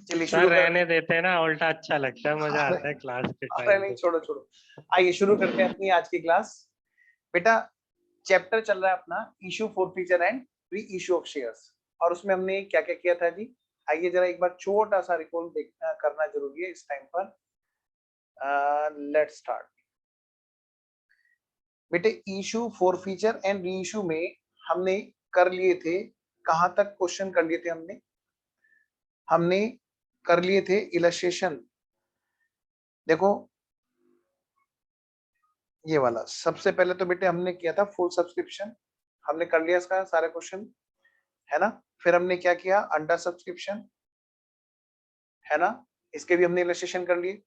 चलिए सर शुरू रहने देते हैं ना, उल्टा अच्छा लगता है, मजा आता है क्लास के अरे टाइम नहीं, पे। छोड़ो छोड़ो, आइए शुरू करते हैं अपनी आज की क्लास। बेटा चैप्टर चल रहा है अपना issue for feature and re issue of shares, और उसमें हमने क्या क्या किया था जी, आइए जरा एक बार छोटा सा रिकॉल देखना करना जरूरी है इस टाइम पर। Let's start. बेटे issue for feature and re issue में हमने कर लिए थे, कहां तक क्वेश्चन कर लिए थे हमने कर लिए थे इलस्ट्रेशन। देखो ये वाला सबसे पहले तो बेटे हमने किया था फुल सब्सक्रिप्शन, हमने कर लिया इसका सारे क्वेश्चन, है ना। फिर हमने क्या किया, अंडर सब्सक्रिप्शन, है ना, इसके भी हमने इलस्ट्रेशन कर लिए।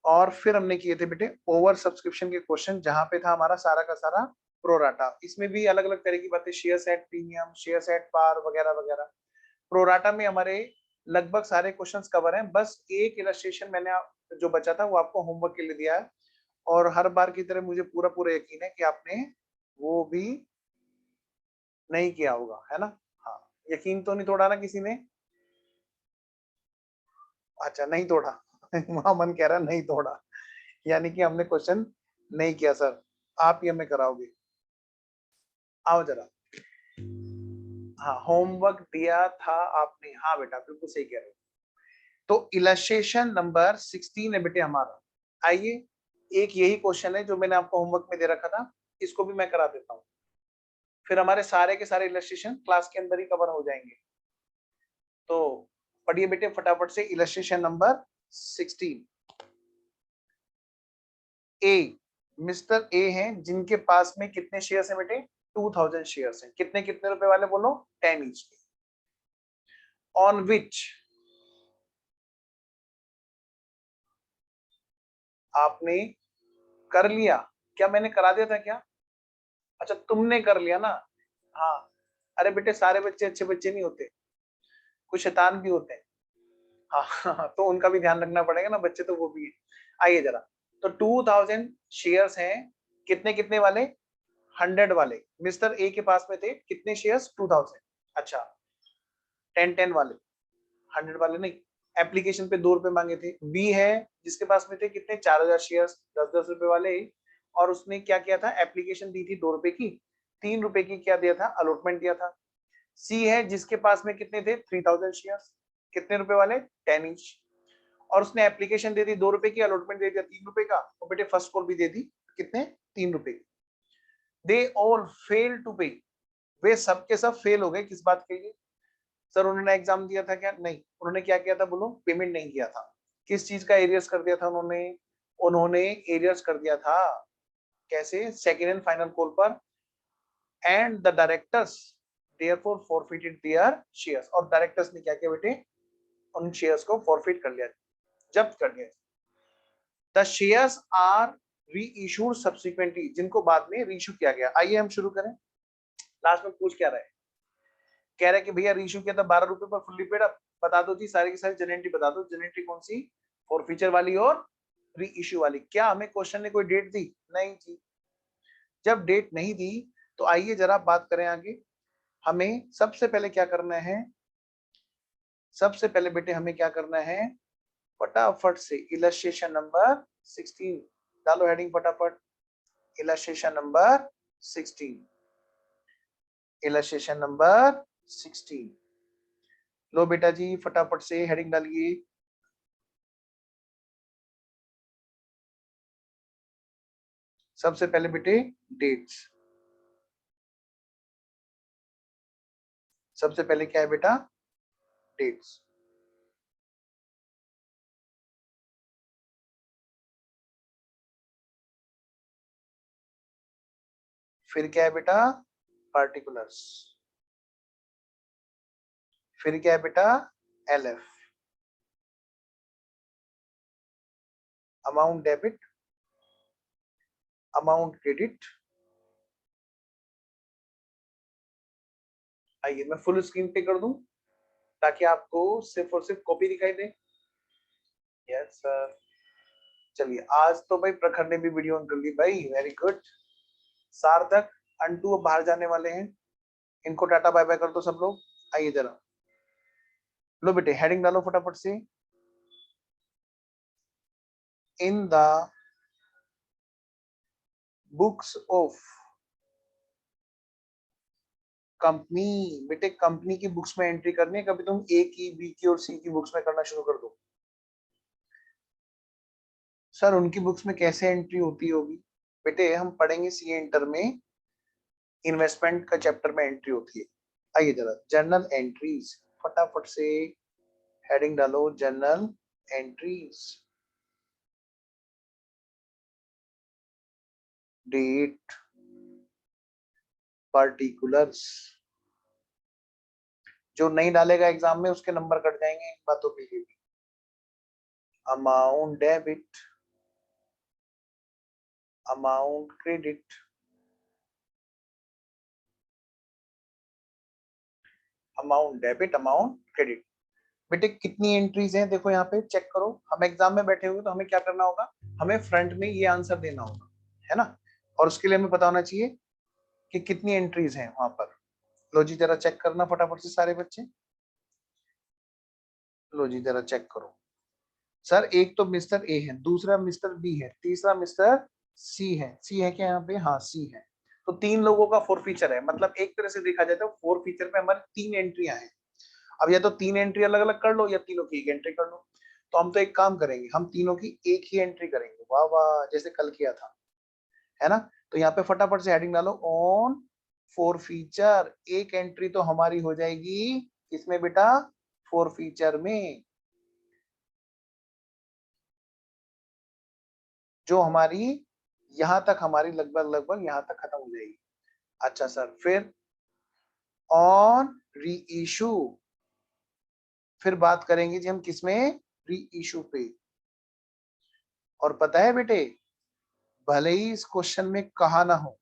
और फिर हमने किए थे बेटे ओवर सब्सक्रिप्शन के क्वेश्चन, जहां पे था हमारा सारा का सारा प्रोराटा। इसमें भी अलग अलग तरह की बातें, shares at premium, shares at par वगैरह वगैरह। प्रोराटा में हमारे लगभग सारे क्वेश्चंस कवर हैं, बस एक इलस्ट्रेशन मैंने जो बचा था वो आपको होमवर्क के लिए दिया है, और हर बार की तरह मुझे पूरा पूरा यकीन है कि आपने वो भी नहीं किया होगा, है ना। हाँ, यकीन तो नहीं तोड़ा ना किसी ने? अच्छा नहीं तोड़ा वहां मन कह रहा नहीं तोड़ा, यानी कि हमने क्वेश्चन नहीं किया सर, आप ही हमें कराओगे। आओ जरा, हाँ होमवर्क दिया था आपने, हाँ बेटा बिल्कुल सही कह रहे हो। तो इलस्ट्रेशन नंबर 16 है बेटे हमारा। आइए, एक यही क्वेश्चन है जो मैंने आपको होमवर्क में दे रखा था, इसको भी मैं करा देता हूँ, फिर हमारे सारे के सारे इलस्ट्रेशन क्लास के अंदर ही कवर हो जाएंगे। तो पढ़िए बेटे फटाफट से illustration number 16। A, mister A हैं जिनके पास में कितने शेयर्स हैं बेटे, 2000 शेयर्स हैं। कितने कितने रुपए वाले बोलो, 10 ईच। ऑन विच आपने कर लिया, क्या मैंने करा दिया था क्या? अच्छा तुमने कर लिया ना, हाँ। अरे बेटे सारे बच्चे अच्छे बच्चे नहीं होते, कुछ शैतान भी होते हैं, हाँ तो उनका भी ध्यान रखना पड़ेगा ना, बच्चे तो वो भी है। आइए जरा, तो 2000 शेयर्स हैं, कितने कितने वाले, 100 वाले। मिस्टर ए के पास में थे कितने शेयर्स, 2000। अच्छा 10 वाले, 100 वाले नहीं, एप्लीकेशन पे 2 रुपए मांगे थे। बी है जिसके पास में थे कितने, 4000 शेयर्स, 10-10 रुपए वाले, और उसने क्या किया था, एप्लीकेशन दी थी 2 रुपए की, 3 रुपए की क्या दिया था, अलॉटमेंट दिया था। सी है जिसके पास में कितने थे, 3000 शेयर्स, कितने रुपए वाले, 10 इंच, और उसने एप्लीकेशन दे दी 2 रुपए की, अलॉटमेंट दे दिया 3 रुपए का, और बेटे फर्स्ट कॉल भी दे दी कितने, 3 रुपए की। दे ऑल फेल टू पे, वे सब के सब फेल हो गए, किस बात के लिए सर, उन्होंने एग्जाम दिया था क्या, नहीं, उन्होंने क्या किया था बोलो, पेमेंट नहीं किया था। किस चीज का एरियर्स कर दिया था उन्होंने, उन्होंने एरियर्स कर दिया था, कैसे, सेकेंड एंड फाइनल कॉल पर। And the directors therefore forfeited there shares, और डायरेक्टर्स ने क्या किया बेटे, उन शेयर्स को फॉरफिट कर लिया, जब्त कर लिया। द शेयर्स आर री इशूड सब्सिक्वेंटली, जिनको बाद में री इशू किया गया। आइए हम शुरू करें, लास्ट में पूछ क्या रहे, कह रहे कि भैया रीशू किया था 12 रुपए पर फुल्ली पेड, अब बता दो जी सारी की सारी जेनेंट्री बता दो, जेनेंट्री कौन सी, फॉर फीचर वाली और री इश्यू वाली। क्या हमें क्वेश्चन ने कोई डेट दी, नहीं जी। जब डेट नहीं दी तो आइए जरा बात करें आगे। हमें सबसे पहले क्या करना है, सबसे पहले बेटे हमें क्या करना है, फटाफट से इलस्ट्रेशन नंबर 16 डालो हेडिंग फटाफट। इलस्ट्रेशन नंबर 16, इलस्ट्रेशन नंबर 16 लो बेटा जी फटाफट से हेडिंग डालिए। सबसे पहले बेटे डेट्स, सबसे पहले क्या है बेटा, डेट्स। फिर क्या है बेटा, पार्टिकुलर्स। फिर क्या है बेटा, LF, amount debit, amount credit. आइए मैं फुल स्क्रीन पे कर दूं ताकि आपको सिर्फ और सिर्फ कॉपी दिखाई दे। यस सर, चलिए आज तो भाई प्रखर ने भी वीडियो ऑन कर ली भाई, वेरी गुड। सार्थक, अंटू अब बाहर जाने वाले हैं, इनको टाटा बाय बाय कर दो सब लोग। आइए जरा, लो बेटे हेडिंग डालो फटाफट से, in the books of company. बेटे कंपनी की बुक्स में एंट्री करनी है, कभी तुम ए की, बी की और सी की बुक्स में करना शुरू कर दो। सर उनकी बुक्स में कैसे एंट्री होती होगी? बेटे हम पढ़ेंगे सी इंटर में, इन्वेस्टमेंट का चैप्टर में एंट्री होती है। आइए जरा जर्नल एंट्रीज, फटाफट से हेडिंग डालो जर्नल एंट्रीज। डेट, पार्टिकुलर्स, जो नहीं डालेगा एग्जाम में उसके नंबर कट जाएंगे इन बातों के लिए भी। Amount debit, amount credit, amount debit, amount credit. बेटे कितनी एंट्रीज हैं देखो यहाँ पे चेक करो। हम एग्जाम में बैठे हुए तो हमें क्या करना होगा, हमें फ्रंट में ये आंसर देना होगा, है ना? और उसके लिए हमें पता होना चाहिए कि कितनी एंट्रीज हैं वहां पर। लो जी जरा चेक करना फटाफट से सारे बच्चे, लो जी जरा चेक करो। सर एक तो मिस्टर ए है, दूसरा मिस्टर बी है, तीसरा मिस्टर सी है। सी है क्या यहाँ पे? हाँ सी है। तो तीन लोगों का फोर फीचर है, मतलब एक तरह से देखा जाए तो फोर फीचर पे हमारे तीन एंट्रियां हैं। अब या तो तीन एंट्री अलग अलग कर लो या तीनों की एक एंट्री कर लो। तो हम तो एक काम करेंगे, हम तीनों की एक ही एंट्री करेंगे। वाह वाह, जैसे कल किया था, है ना? तो यहाँ पे फटाफट से हेडिंग डालो ऑन फोर फीचर। एक एंट्री तो हमारी हो जाएगी इसमें बेटा, फोर फीचर में, जो हमारी यहां तक हमारी लगभग लगभग यहां तक खत्म हो जाएगी। अच्छा सर फिर ऑन री इशू, फिर बात करेंगे जी हम किसमें? री इशू पे। और पता है बेटे, भले ही इस क्वेश्चन में कहा ना हो,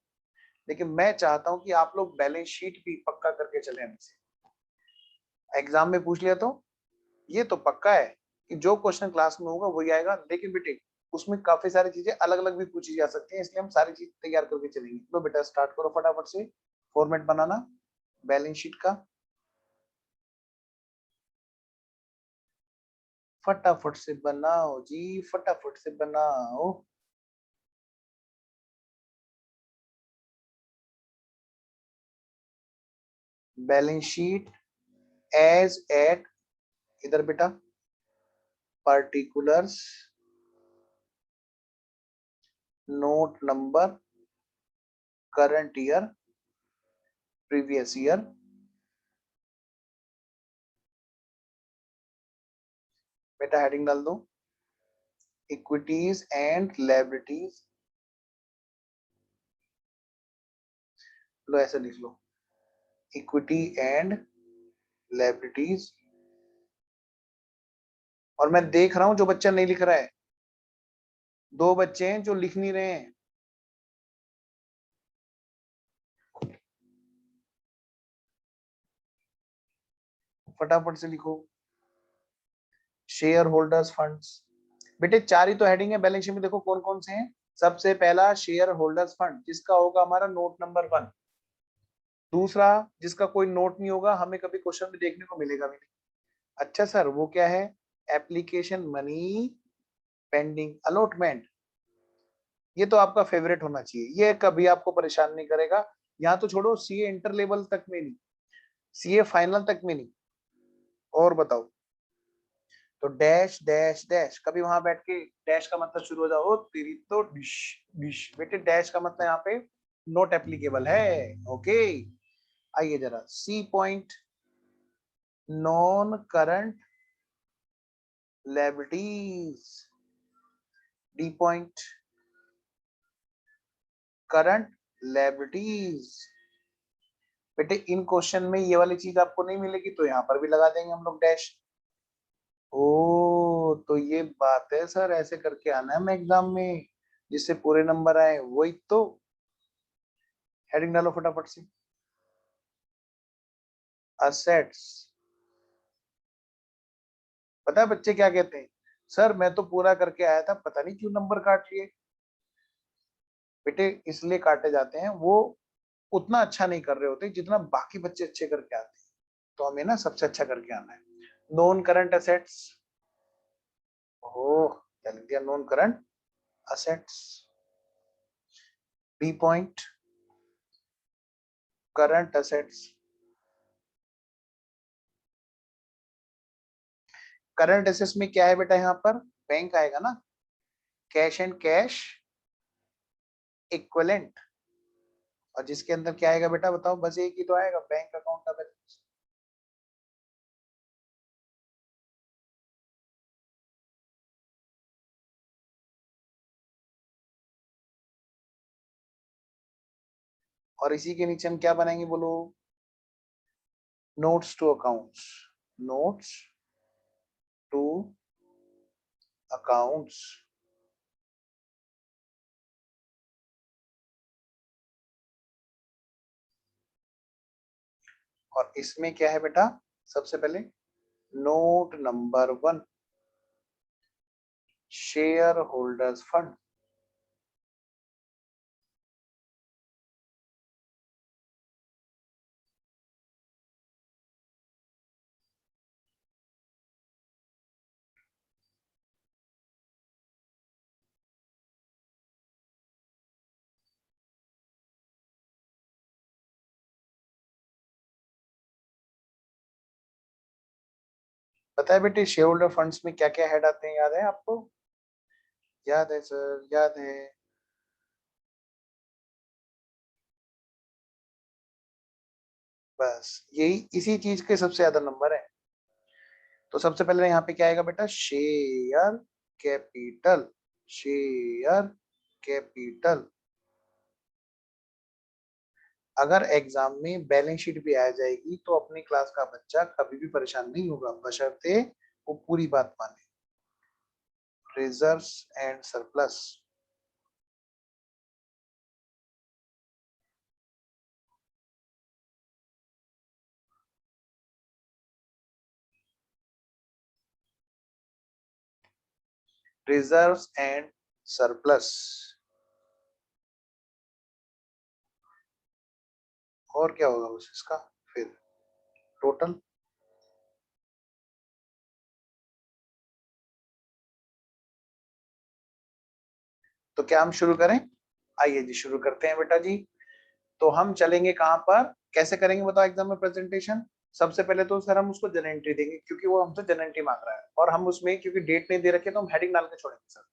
लेकिन मैं चाहता हूं कि आप लोग बैलेंस शीट भी पक्का करके चले हमसे। एग्जाम में पूछ लिया तो ये तो पक्का है कि जो क्वेश्चन क्लास में होगा वही आएगा, लेकिन बेटे उसमें काफी सारी चीजें अलग अलग भी पूछी जा सकती हैं, इसलिए हम सारी चीज तैयार करके चलेंगे। तो बेटा स्टार्ट करो फटाफट से फॉर्मेट बनाना बैलेंस शीट का, फटाफट से बनाओ जी, फटाफट से बनाओ। बैलेंस शीट एज एट, इधर बेटा particulars, note number, current year, previous year. बेटा हेडिंग डाल दो इक्विटीज एंड लायबिलिटीज। लो ऐसे लिख लो, इक्विटी एंड लायबिलिटीज। और मैं देख रहा हूं जो बच्चा नहीं लिख रहा है, दो बच्चे हैं जो लिख नहीं रहे हैं। फटाफट से लिखो शेयर होल्डर्स फंड्स। बेटे चार ही तो हेडिंग है बैलेंस शीट में, देखो कौन कौन से हैं। सबसे पहला शेयर होल्डर्स फंड, जिसका होगा हमारा नोट नंबर 1। दूसरा जिसका कोई नोट नहीं होगा, हमें कभी क्वेश्चन में देखने को मिलेगा भी नहीं। अच्छा सर वो क्या है? Application money pending allotment. ये तो आपका फेवरेट होना चाहिए, ये कभी आपको परेशान नहीं करेगा। यहाँ तो छोड़ो, सीए इंटर लेवल तक में नहीं, सीए फाइनल तक में नहीं। और बताओ, तो डैश डैश डैश, कभी वहां बैठ के डैश का मतलब शुरू हो जाओ तेरी तो डिश डिश। बेटे डैश का मतलब यहाँ पे नोट एप्लीकेबल है। ओके आइए जरा C point, non current liabilities. D point, current liabilities. बेटे इन क्वेश्चन में ये वाली चीज आपको नहीं मिलेगी, तो यहाँ पर भी लगा देंगे हम लोग डैश। ओ तो ये बात है सर, ऐसे करके आना है हमें एग्जाम में जिससे पूरे नंबर आए, वही तो। हेडिंग डालो फटाफट से असेट्स। पता है बच्चे क्या कहते हैं? सर मैं तो पूरा करके आया था, पता नहीं क्यों नंबर काट लिए। बेटे इसलिए काटे जाते हैं, वो उतना अच्छा नहीं कर रहे होते जितना बाकी बच्चे अच्छे करके आते हैं। तो हमें ना सबसे अच्छा करके आना है। नॉन करंट असेट्स, ओह क्या लिख दिया, non current assets. B point current assets. Current assets में क्या है बेटा, यहाँ पर बैंक आएगा ना, कैश एंड कैश इक्विवेलेंट। और जिसके अंदर क्या आएगा बेटा बताओ, बस एक ही तो आएगा, बैंक अकाउंट का बैलेंस। और इसी के नीचे हम क्या बनाएंगे बोलो, notes to accounts, notes to accounts. और इसमें क्या है बेटा, सबसे पहले note number 1, shareholders fund. पता है बेटे शेयर होल्डर फंड्स में क्या क्या हेड आते हैं, याद है आपको? याद है सर, याद है। बस यही इसी चीज के सबसे ज्यादा नंबर है। तो सबसे पहले यहाँ पे क्या आएगा बेटा, शेयर कैपिटल, शेयर कैपिटल। अगर एग्जाम में बैलेंस शीट भी आ जाएगी तो अपनी क्लास का बच्चा कभी भी परेशान नहीं होगा, बशर्ते वो पूरी बात माने। Reserves and surplus, reserves and surplus. और क्या होगा बस इसका, फिर टोटल। तो क्या हम शुरू करें? आइए जी शुरू करते हैं बेटा जी। तो हम चलेंगे कहां पर, कैसे करेंगे बताओ एग्जाम में प्रेजेंटेशन? सबसे पहले तो सर हम उसको जनरल एंट्री देंगे, क्योंकि वो हमसे जनरल एंट्री मांग रहा है, और हम उसमें क्योंकि डेट नहीं दे रखे तो हम हेडिंग डाल के छोड़ेंगे सर।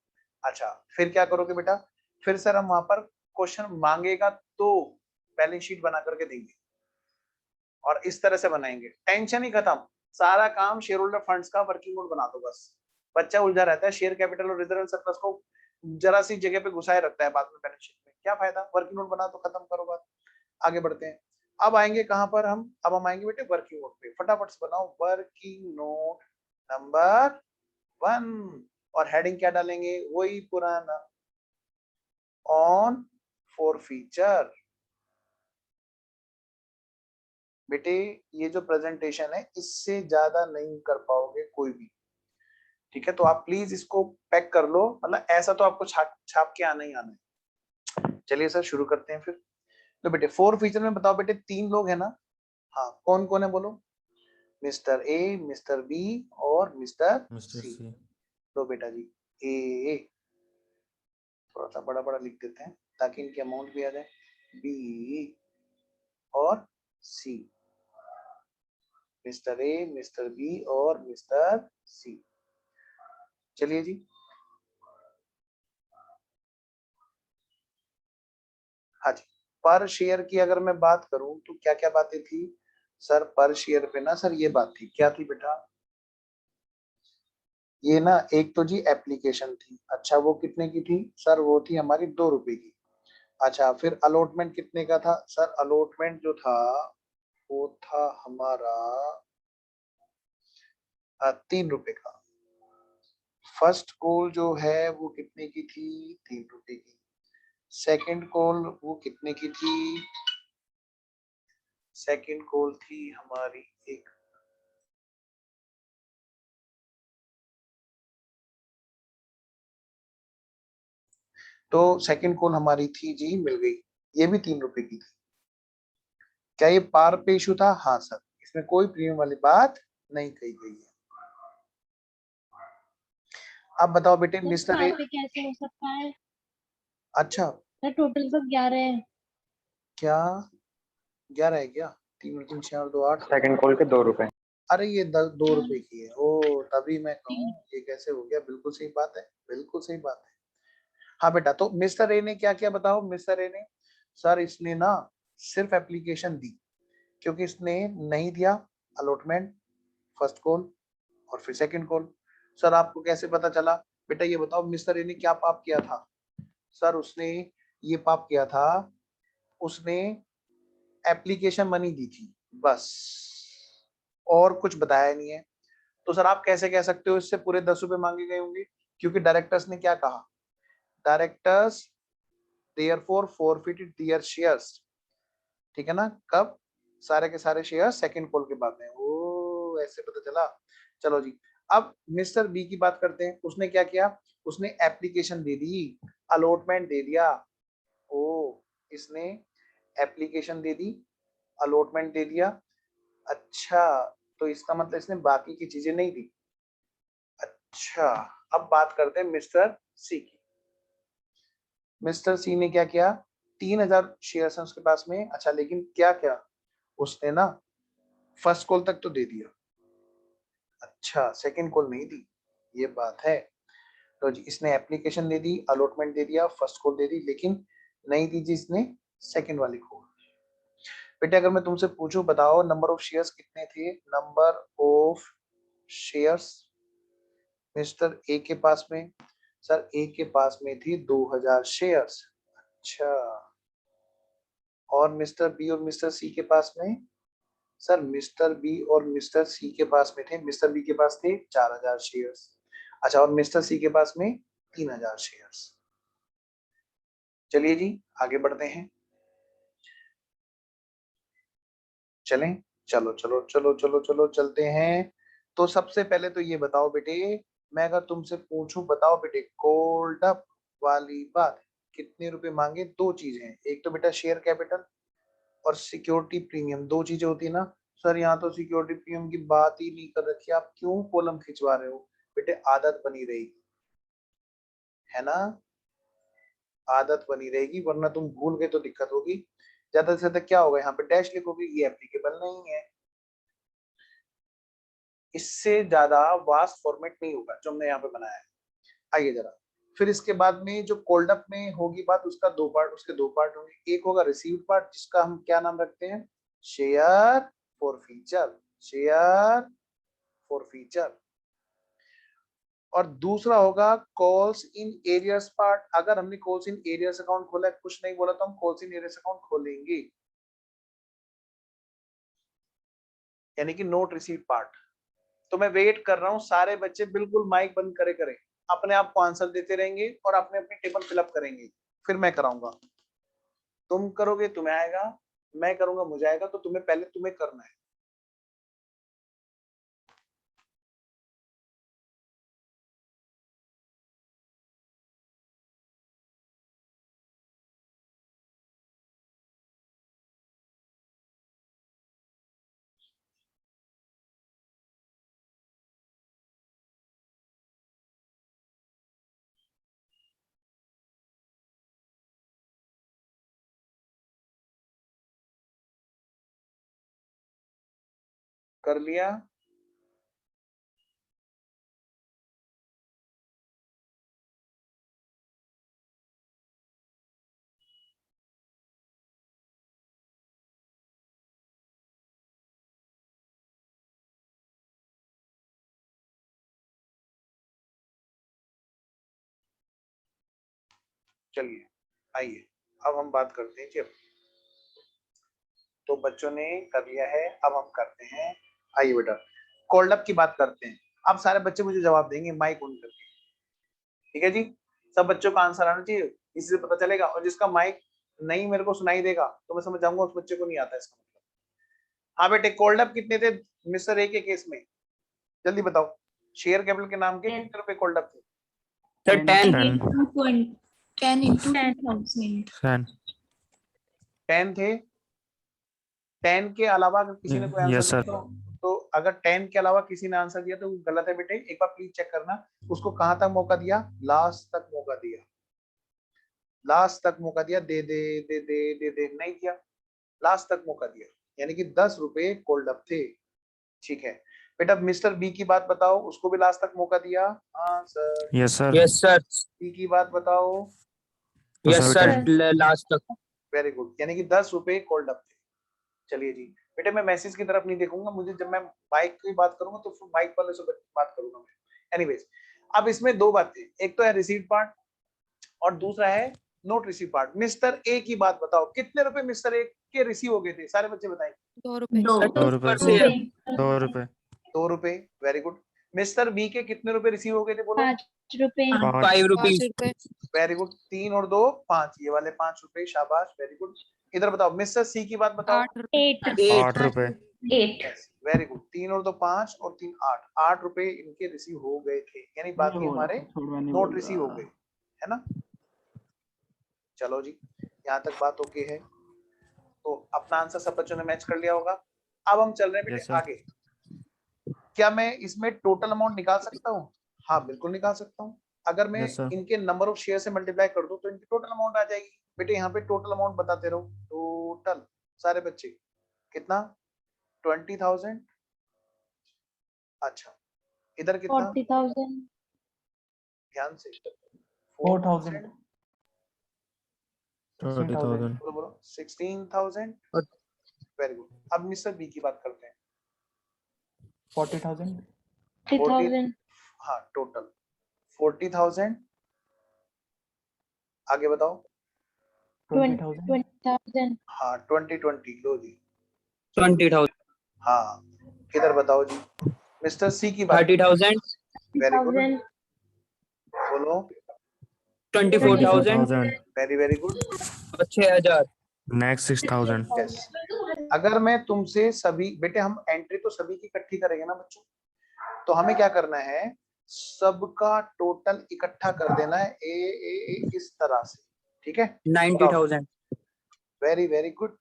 अच्छा फिर क्या करोगे बेटा, फिर सर हम वहां पर क्वेश्चन मांगेगा तो बैलेंस शीट बना करके देंगे, और इस तरह से बनाएंगे, टेंशन ही खत्म। सारा काम शेयर होल्डर फंड्स का वर्किंग नोट बना दो बस। बच्चा उलझा रहता है, शेयर कैपिटल और रिजर्व सरप्लस को जरा सी जगह पे घुसाए रखता है बाद में बैलेंस शीट में, क्या फायदा, वर्किंग नोट बना दो, खत्म करो बात। आगे बढ़ते हैं। अब आएंगे कहां पर हम, अब हम आएंगे बेटे वर्किंग नोट पे, फटाफट से बनाओ वर्किंग नोट नंबर 1। और हेडिंग क्या डालेंगे, वही पुराना, ऑन फॉर फीचर। बेटे ये जो प्रेजेंटेशन है इससे ज्यादा नहीं कर पाओगे कोई भी, ठीक है? तो आप प्लीज इसको पैक कर लो, मतलब ऐसा तो आपको छाप छाप के आना ही आना है। चलिए सर शुरू करते हैं फिर। तो बेटे 4 फीचर में बताओ बेटे, 3 लोग है ना? हाँ कौन कौन है बोलो, मिस्टर ए, मिस्टर बी और मिस्टर मिस्टर सी। सी। लो बेटा जी, ए थोड़ा सा बड़ा बड़ा लिख देते हैं ताकि इनकी अमाउंट भी आ जाए, बी और सी। मिस्टर ए, मिस्टर बी और मिस्टर सी। चलिए जी। हाँ जी, पर शेयर की अगर मैं बात करूं तो क्या क्या बातें थी सर पर शेयर पे ना, सर ये बात थी, क्या थी बेटा, ये ना एक तो जी एप्लीकेशन थी, अच्छा वो कितने की थी सर, वो थी हमारी 2 रुपए की। अच्छा फिर अलॉटमेंट कितने का था सर, अलॉटमेंट जो था वो था हमारा 3 रुपए का। फर्स्ट कॉल जो है वो कितने की थी, 3 रुपए की। सेकंड कॉल वो कितने की थी, सेकंड कॉल थी हमारी एक, तो सेकंड कॉल हमारी थी जी, मिल गई, ये भी 3 रुपए की थी। क्या ये पार पे इशू था? हाँ सर, इसमें कोई प्रीमियम वाली बात नहीं कही गई है। अब बताओ बेटे सर मिस्टर ए, 7 पे कैसे हो सकता है? अच्छा सर टोटल तो 11 है। क्या 11 है क्या? 3 और 3 6 और 2 8। सेकंड कॉल के 2 रुपए। अरे ये 2 रुपए की है। ओ तभी मैं कहूँ ये कैसे हो गया। बिल्कुल सही बात है, बिल्कुल सही बात है। हाँ बेटा, तो मिस्टर ए ने क्या किया बताओ। मिस्टर ए ने, सर इसने ना सिर्फ एप्लीकेशन दी, क्योंकि इसने नहीं दिया अलॉटमेंट फर्स्ट कॉल और फिर सेकंड कॉल। सर आपको कैसे पता चला? बेटा ये बताओ मिस्टर ए ने क्या पाप किया था? सर उसने ये पाप किया था, उसने एप्लीकेशन मनी दी थी, बस, और कुछ बताया नहीं है। तो सर आप कैसे कह सकते हो इससे पूरे 10 रुपए मांगे गए होंगे? क्योंकि डायरेक्टर्स ने क्या कहा, directors therefore forfeited there shares, ठीक है ना? कब? सारे के सारे शेयर सेकंड कॉल के बाद में। ओ ऐसे पता चला। चलो जी, अब मिस्टर बी की बात करते हैं। उसने क्या किया? उसने एप्लीकेशन दे दी, अलॉटमेंट दे दिया। ओ इसने एप्लीकेशन दे दी, अलॉटमेंट दे दिया। अच्छा, तो इसका मतलब इसने बाकी की चीजें नहीं दी। अच्छा, अब बात करते हैं मिस्टर सी की। मिस्टर सी ने क्या किया? 3000 शेयर्स हैं उसके पास में। अच्छा, लेकिन क्या क्या उसने ना फर्स्ट कॉल तक तो दे दिया, अच्छा सेकंड कॉल नहीं दी, ये बात है। तो जी इसने एप्लीकेशन दे दी, अलॉटमेंट दे दिया, फर्स्ट कॉल दे दी, लेकिन नहीं दी जी इसने सेकंड वाली कॉल। बेटे अगर मैं तुमसे पूछूं बताओ नंबर ऑफ शेयर्स कितने थे? Number of shares mister A के पास में, सर ए के पास में थी 2000 शेयर्स। अच्छा, और मिस्टर बी और मिस्टर सी के पास में, सर मिस्टर बी और मिस्टर सी के पास में थे, मिस्टर बी के पास थे 4000 शेयर्स। अच्छा, और मिस्टर सी के पास में 3000 शेयर्स। चलिए जी आगे बढ़ते हैं। चलें, चलो चलो चलो चलो चलो चलते हैं। तो सबसे पहले तो ये बताओ बेटे, मैं अगर तुमसे पूछूं बताओ बेटे कोल्ड अप वाली बात कितने रुपए मांगे? दो चीजें हैं, एक तो बेटा शेयर कैपिटल और सिक्योरिटी प्रीमियम, दो चीजें होती है ना। सर यहाँ तो सिक्योरिटी प्रीमियम की बात ही नहीं कर रखी, आप क्यों कॉलम खिंचवा रहे हो? बेटे आदत बनी रहेगी, है ना, आदत बनी रहेगी, वरना तुम भूल गए तो दिक्कत होगी। ज्यादा से ज्यादा क्या होगा, यहाँ पे डैश लिखोगे, ये एप्लीकेबल नहीं है। इससे ज्यादा वास्ट फॉर्मेट नहीं होगा जो हमने यहाँ पे बनाया है। आइए जरा, फिर इसके बाद में जो कोल्ड अप में होगी बात, उसका दो पार्ट, उसके दो पार्ट होंगे। एक होगा रिसीव्ड पार्ट, जिसका हम क्या नाम रखते हैं? Share for feature, share for feature. और दूसरा होगा कॉल्स इन एरियर्स पार्ट। अगर हमने कॉल्स इन एरियर्स अकाउंट खोला है, कुछ नहीं बोला, तो हम कॉल्स इन एरियर्स अकाउंट खोलेंगे, यानी कि नोट रिसीव पार्ट। तो मैं वेट कर रहा हूँ, सारे बच्चे बिल्कुल माइक बंद करे करें, अपने आप को आंसर देते रहेंगे और अपने अपनी टेबल फिलअप करेंगे, फिर मैं कराऊंगा। तुम करोगे तुम्हें आएगा, मैं करूंगा मुझे आएगा, तो तुम्हें पहले तुम्हें करना है। कर लिया? चलिए आइए, अब हम बात करते हैं। जब तो बच्चों ने कर लिया है, अब हम करते हैं। आइए बेटा कोल्ड अप की बात करते हैं। अब सारे बच्चे मुझे जवाब देंगे माइक ऑन करके, ठीक है जी? सब बच्चों का आंसर आना चाहिए, इसी से पता चलेगा। और जिसका माइक नहीं मेरे को सुनाई देगा तो मैं समझ जाऊंगा उस बच्चे को नहीं आता इसका मतलब। हाँ बेटे, कोल्ड अप कितने थे मिस्टर ए के केस में? जल्दी बताओ, शेयर कैपिटल के नाम के कितने रुपए कोल्ड अप थे? Sir 10 10 into 2000। 10 थे। 10 के अलावा अगर किसी ने कोई आंसर Yes, sir. दिया तो अगर 10 के अलावा किसी ने आंसर दिया तो वो गलत है बेटे, एक बार प्लीज चेक करना। उसको कहां तक मौका दिया? लास्ट तक मौका दिया, लास्ट तक मौका दिया। दे दे दे दे दे दे, नहीं दिया, लास्ट तक मौका दिया, यानी कि 10 रुपए कोल्ड अप थे। ठीक है बेटा, मिस्टर बी की बात बताओ, उसको भी लास्ट तक मौका दिया। हाँ sir. Yes sir. Yes sir. B की बात बताओ। यस सर, लास्ट तक। वेरी गुड, यानी कि 10 रुपए कोल्ड अप थे। चलिए जी बेटे, मैं मैसेज की तरफ नहीं देखूंगा, मुझे जब मैं बाइक की बात करूंगा तो फिर बाइक वाले से बात करूंगा मैं। एनीवेज, अब इसमें दो बातें, एक तो है रिसीट पार्ट और दूसरा है note receive part. Mister A की बात बताओ, कितने रुपए मिस्टर ए के रिसीव हो गए थे? सारे बच्चे बताएं। 2 रुपए। 2 रुपए। 2 रुपए। 2 रुपए, वेरी गुड। मिस्टर बी के कितने रुपए रिसीव हो गए थे? बोलो। 5 रुपए। 5 रुपीज। वेरी गुड, 3 और 2 5, ये वाले 5 रुपए, शाबाश, वेरी गुड। इधर बताओ, मिस्टर सी की बात बताओ। 8 8 रुपए। 8 वेरी गुड, 3 और 2 5 और 3 8, 8 रुपए इनके रिसीव हो गए थे, यानी बाकी हमारे नोट रिसीव हो गए, है ना। चलो जी, यहाँ तक बात ओके है। तो अपना आंसर सब बच्चों ने मैच कर लिया होगा। अब हम चल रहे हैं बेटे आगे। क्या मैं इसमें टोटल अमाउंट निकाल सकता हूँ? हाँ बिल्कुल निकाल सकता हूँ। अगर मैं इनके नंबर ऑफ शेयर से मल्टीप्लाई कर दूं तो इनकी टोटल अमाउंट आ जाएगी। बेटे यहाँ पे टोटल अमाउंट बताते रहो। टोटल सारे बच्चे कितना? 20,000। अच्छा, इधर कितना? 40,000 ध्यान से। 4,000। 30,000। बोलो 16,000। Very good. अब मिस्टर बी की बात करते हैं। 40,000। 30,000 हाँ टोटल 40,000। आगे बताओ। 20,000 हाँ 20 लो जी। 20,000। हाँ किधर बताओ जी। मिस्टर सी की बात। 30,000। वेरी गुड, बोलो। 24,000। Very very good. 6,000। Next 6,000। Yes. अगर मैं तुमसे सभी, बेटे हम एंट्री तो सभी की इकट्ठी करेंगे ना बच्चों, तो हमें क्या करना है, सबका टोटल इकट्ठा कर देना है ए इस तरह से, ठीक है। 90,000। Very very good.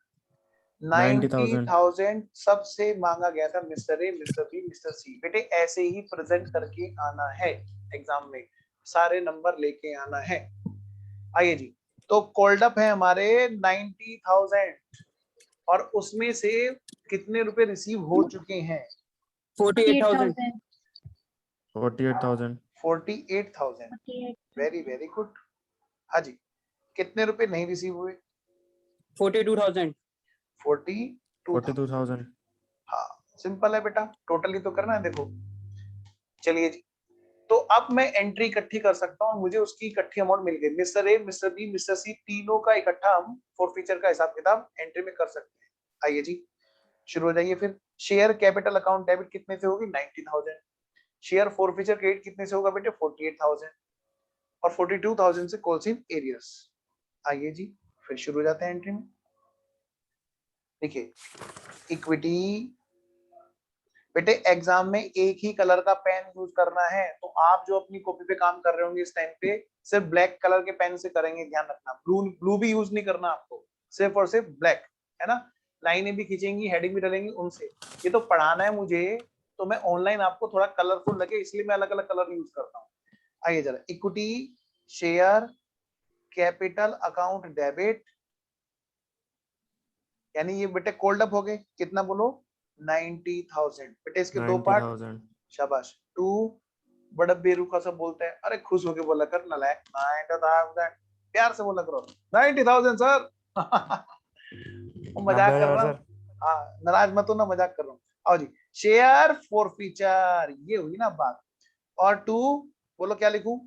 90,000 सबसे मांगा गया था, mister A, mister B, mister C. बेटे ऐसे ही प्रेजेंट करके आना है एग्जाम में, सारे नंबर लेके आना है। आइए जी, तो कोल्ड अप है हमारे 90,000 और उसमें से कितने रुपए रिसीव हो चुके हैं? 48,000। 48,000। 48,000। Very very good. हाँ जी, कितने रुपए नहीं रिसीव हुए? 42,000। 42,000। हाँ सिंपल है बेटा, टोटली तो करना है। देखो चलिए जी, तो अब मैं एंट्री इकट्ठी कर सकता हूँ, मुझे उसकी इकट्ठी अमाउंट मिल गई। Mister A, mister B, mister C, तीनों का इकट्ठा हम फॉरफीचर का हिसाब किताब एंट्री में कर सकते हैं। आइए जी शुरू हो जाइए फिर। शेयर कैपिटल अकाउंट डेबिट कितने से होगी? 90,000। शेयर फॉरफीचर क्रेडिट कितने से होगा बेटे? 48,000। और 42,000 से कॉल्स इन एरियर्स। आइए जी फिर शुरू हो जाते हैं एंट्री में। देखिए इक्विटी, बेटे एग्जाम में एक ही कलर का पेन यूज करना है, तो आप जो अपनी कॉपी पे काम कर रहे होंगे इस टाइम पे सिर्फ ब्लैक कलर के पेन से करेंगे, ध्यान रखना। ब्लू भी यूज नहीं करना आपको, सिर्फ और सिर्फ ब्लैक, है ना। लाइनें भी खींचेंगी, हेडिंग भी डालेंगी उनसे। ये तो पढ़ाना है मुझे, तो मैं ऑनलाइन आपको थोड़ा कलरफुल लगे इसलिए मैं अलग अलग कलर यूज करता हूँ। आइए जरा, equity share capital account debit, यानी ये बेटे कोल्ड अप हो गए। कितना बोलो? 90,000। बेटे इसके दो पार्ट, शाबाश। 2 बड़ा बेरुखा सा बोलता है, अरे खुश होके बोला कर नालायक। 90,000 प्यार से बोला करो। 90,000 सर। मजाक कर रहा हूँ। हाँ नाराज मत हो ना, मजाक कर रहा हूँ। आओ जी, शेयर फॉरफीचर, ये हुई ना बात। और 2 बोलो क्या लिखूं?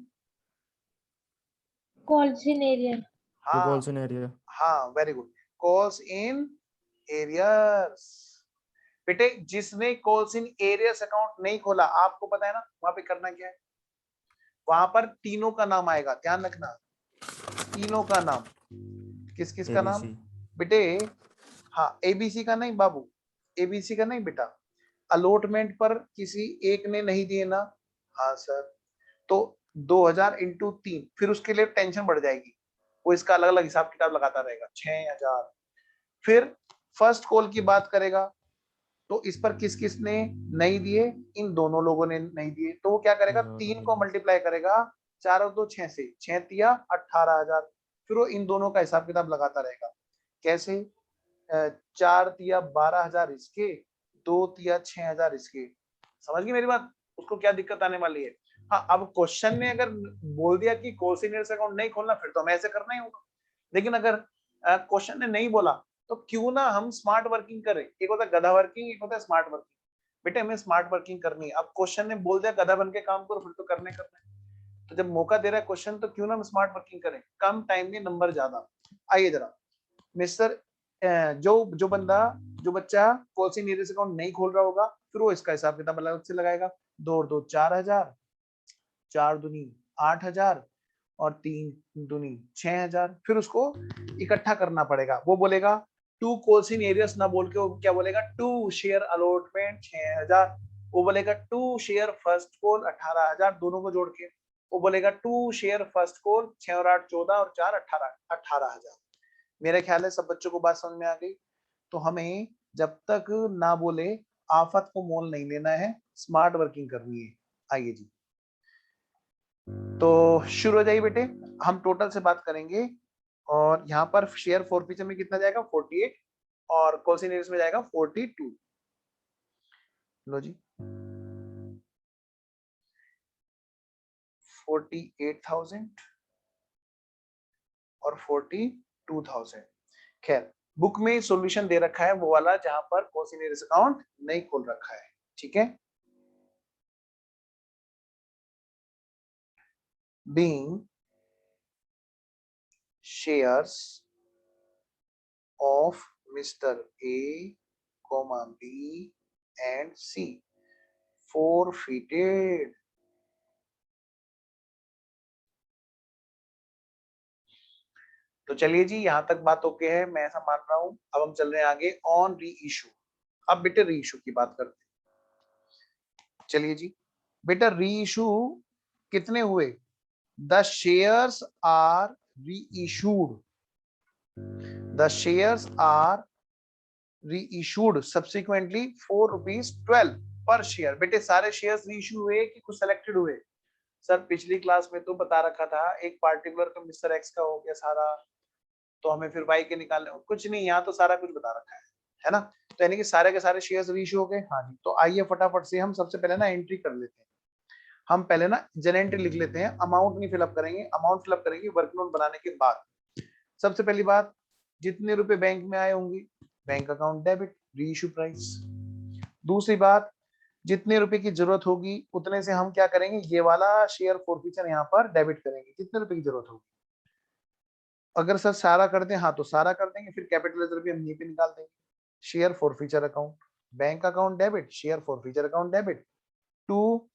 Calls in arrear. हाँ हाँ very good, calls in arrears. बेटे जिसने कॉल्स इन एरियर्स अकाउंट नहीं खोला, आपको पता है ना वहां पे करना क्या है? वहां पर तीनों का नाम आएगा, ध्यान रखना। तीनों का नाम, किस किस का नाम बेटे? हाँ एबीसी का नहीं बाबू, एबीसी का नहीं बेटा। अलॉटमेंट पर किसी एक ने नहीं दिए ना? हाँ सर। तो 2,000 इंटू 3, फिर उसके लिए टेंशन बढ़ जाएगी, वो इसका अलग अलग हिसाब किताब लगाता रहेगा। 6,000। फिर फर्स्ट कॉल की बात करेगा, तो इस पर किस किस ने नहीं दिए, इन दोनों लोगों ने नहीं दिए, तो वो क्या करेगा, 3 को मल्टीप्लाई करेगा 4 और 2 6 से, 6 तिया 18,000, फिर वो इन दोनों का हिसाब किताब लगाता रहेगा। कैसे, 4 तिया 12,000 इसके, 2 तिया 6,000 इसके। समझ गई मेरी बात, उसको क्या दिक्कत आने वाली है। हाँ, अब क्वेश्चन ने अगर बोल दिया कि कोसिनियर्स अकाउंट नहीं खोलना, फिर तो हमें ऐसे करना ही होगा। लेकिन अगर क्वेश्चन ने नहीं बोला, तो क्यों ना हम स्मार्ट वर्किंग करें। एक होता है गधा वर्किंग, एक होता है स्मार्ट वर्किंग। बेटे हमें स्मार्ट वर्किंग करनी है। अब क्वेश्चन ने बोल दिया गधा बन के काम करो, फिर तो करना है। तो जब मौका दे रहा है क्वेश्चन, तो क्यों ना हम स्मार्ट वर्किंग करें, कम टाइम में नंबर ज्यादा। आइए जरा, मिस्टर जो बच्चा कोसिनियर्स अकाउंट नहीं खोल रहा होगा, फिर वो इसका हिसाब किताब अलग से लगाएगा। 2 और 2 4,000, 4 दूनी 8,000 और 3 दूनी 6,000। फिर उसको इकट्ठा करना पड़ेगा। वो बोलेगा टू कोसिन एरियस ना बोल के वो क्या बोलेगा, टू शेयर अलॉटमेंट 6,000। वो बोलेगा टू शेयर फर्स्ट कॉल 18,000, दोनों को जोड़ के। वो बोलेगा टू शेयर फर्स्ट कॉल, 6 और 8 14 और 4 18,000। मेरे ख्याल है सब बच्चों को बात समझ में आ गई। तो हमें जब तक ना बोले आफत को मोल नहीं लेना है, स्मार्ट वर्किंग करनी है। आइए जी, तो शुरू हो जाइए बेटे, हम टोटल से बात करेंगे। और यहाँ पर शेयर फॉरफीचर में कितना जाएगा, 48, और कोसिनियर्स में जाएगा 42। लो जी, 48,000 और 42,000। खैर, बुक में सॉल्यूशन दे रखा है वो वाला जहां पर कोसिनियर्स अकाउंट नहीं खोल रखा है, ठीक है। Being shares of Mr. A, B and C forfeited. तो चलिए जी, यहां तक बात ओके है, मैं ऐसा मान रहा हूं। अब हम चल रहे हैं आगे ऑन री इशू। अब बेटे री इशू की बात करते हैं। चलिए जी बेटा, री इशू कितने हुए, the shares are reissued, the shares are reissued subsequently ₹4.12 पर शेयर। बेटे सारे शेयर्स रीइश्यू हुए कि कुछ सिलेक्टेड हुए। सर पिछली क्लास में तो बता रखा था एक पार्टिकुलर का मिस्टर एक्स का हो गया सारा, तो हमें फिर वाई के निकालने, कुछ नहीं, यहाँ तो सारा कुछ बता रखा है ना। तो यानी कि सारे के सारे शेयर्स रीइश्यू हो गए। हाँ जी, तो आइए फटाफट से हम सबसे पहले ना एंट्री कर लेते हैं। हम पहले ना जन एंट्री लिख लेते हैं, अमाउंट नहीं फिलअप करेंगे, अमाउंट फिलअप करेंगे वर्क नोट बनाने के बाद। सबसे पहली बात, जितने रुपए बैंक में आए होंगे, बैंक अकाउंट डेबिट, री इशू प्राइस। दूसरी बात, जितने रुपए की जरूरत होगी उतने से हम क्या करेंगे, ये वाला शेयर फॉरफीचर यहाँ पर डेबिट करेंगे, जितने रुपए की जरूरत होगी। अगर सर सारा कर दें, हाँ तो सारा कर देंगे, फिर कैपिटल रिजर्व भी हम यहीं पे निकाल देंगे। Share forfeiture account, bank account debit, share forfeiture account debit, to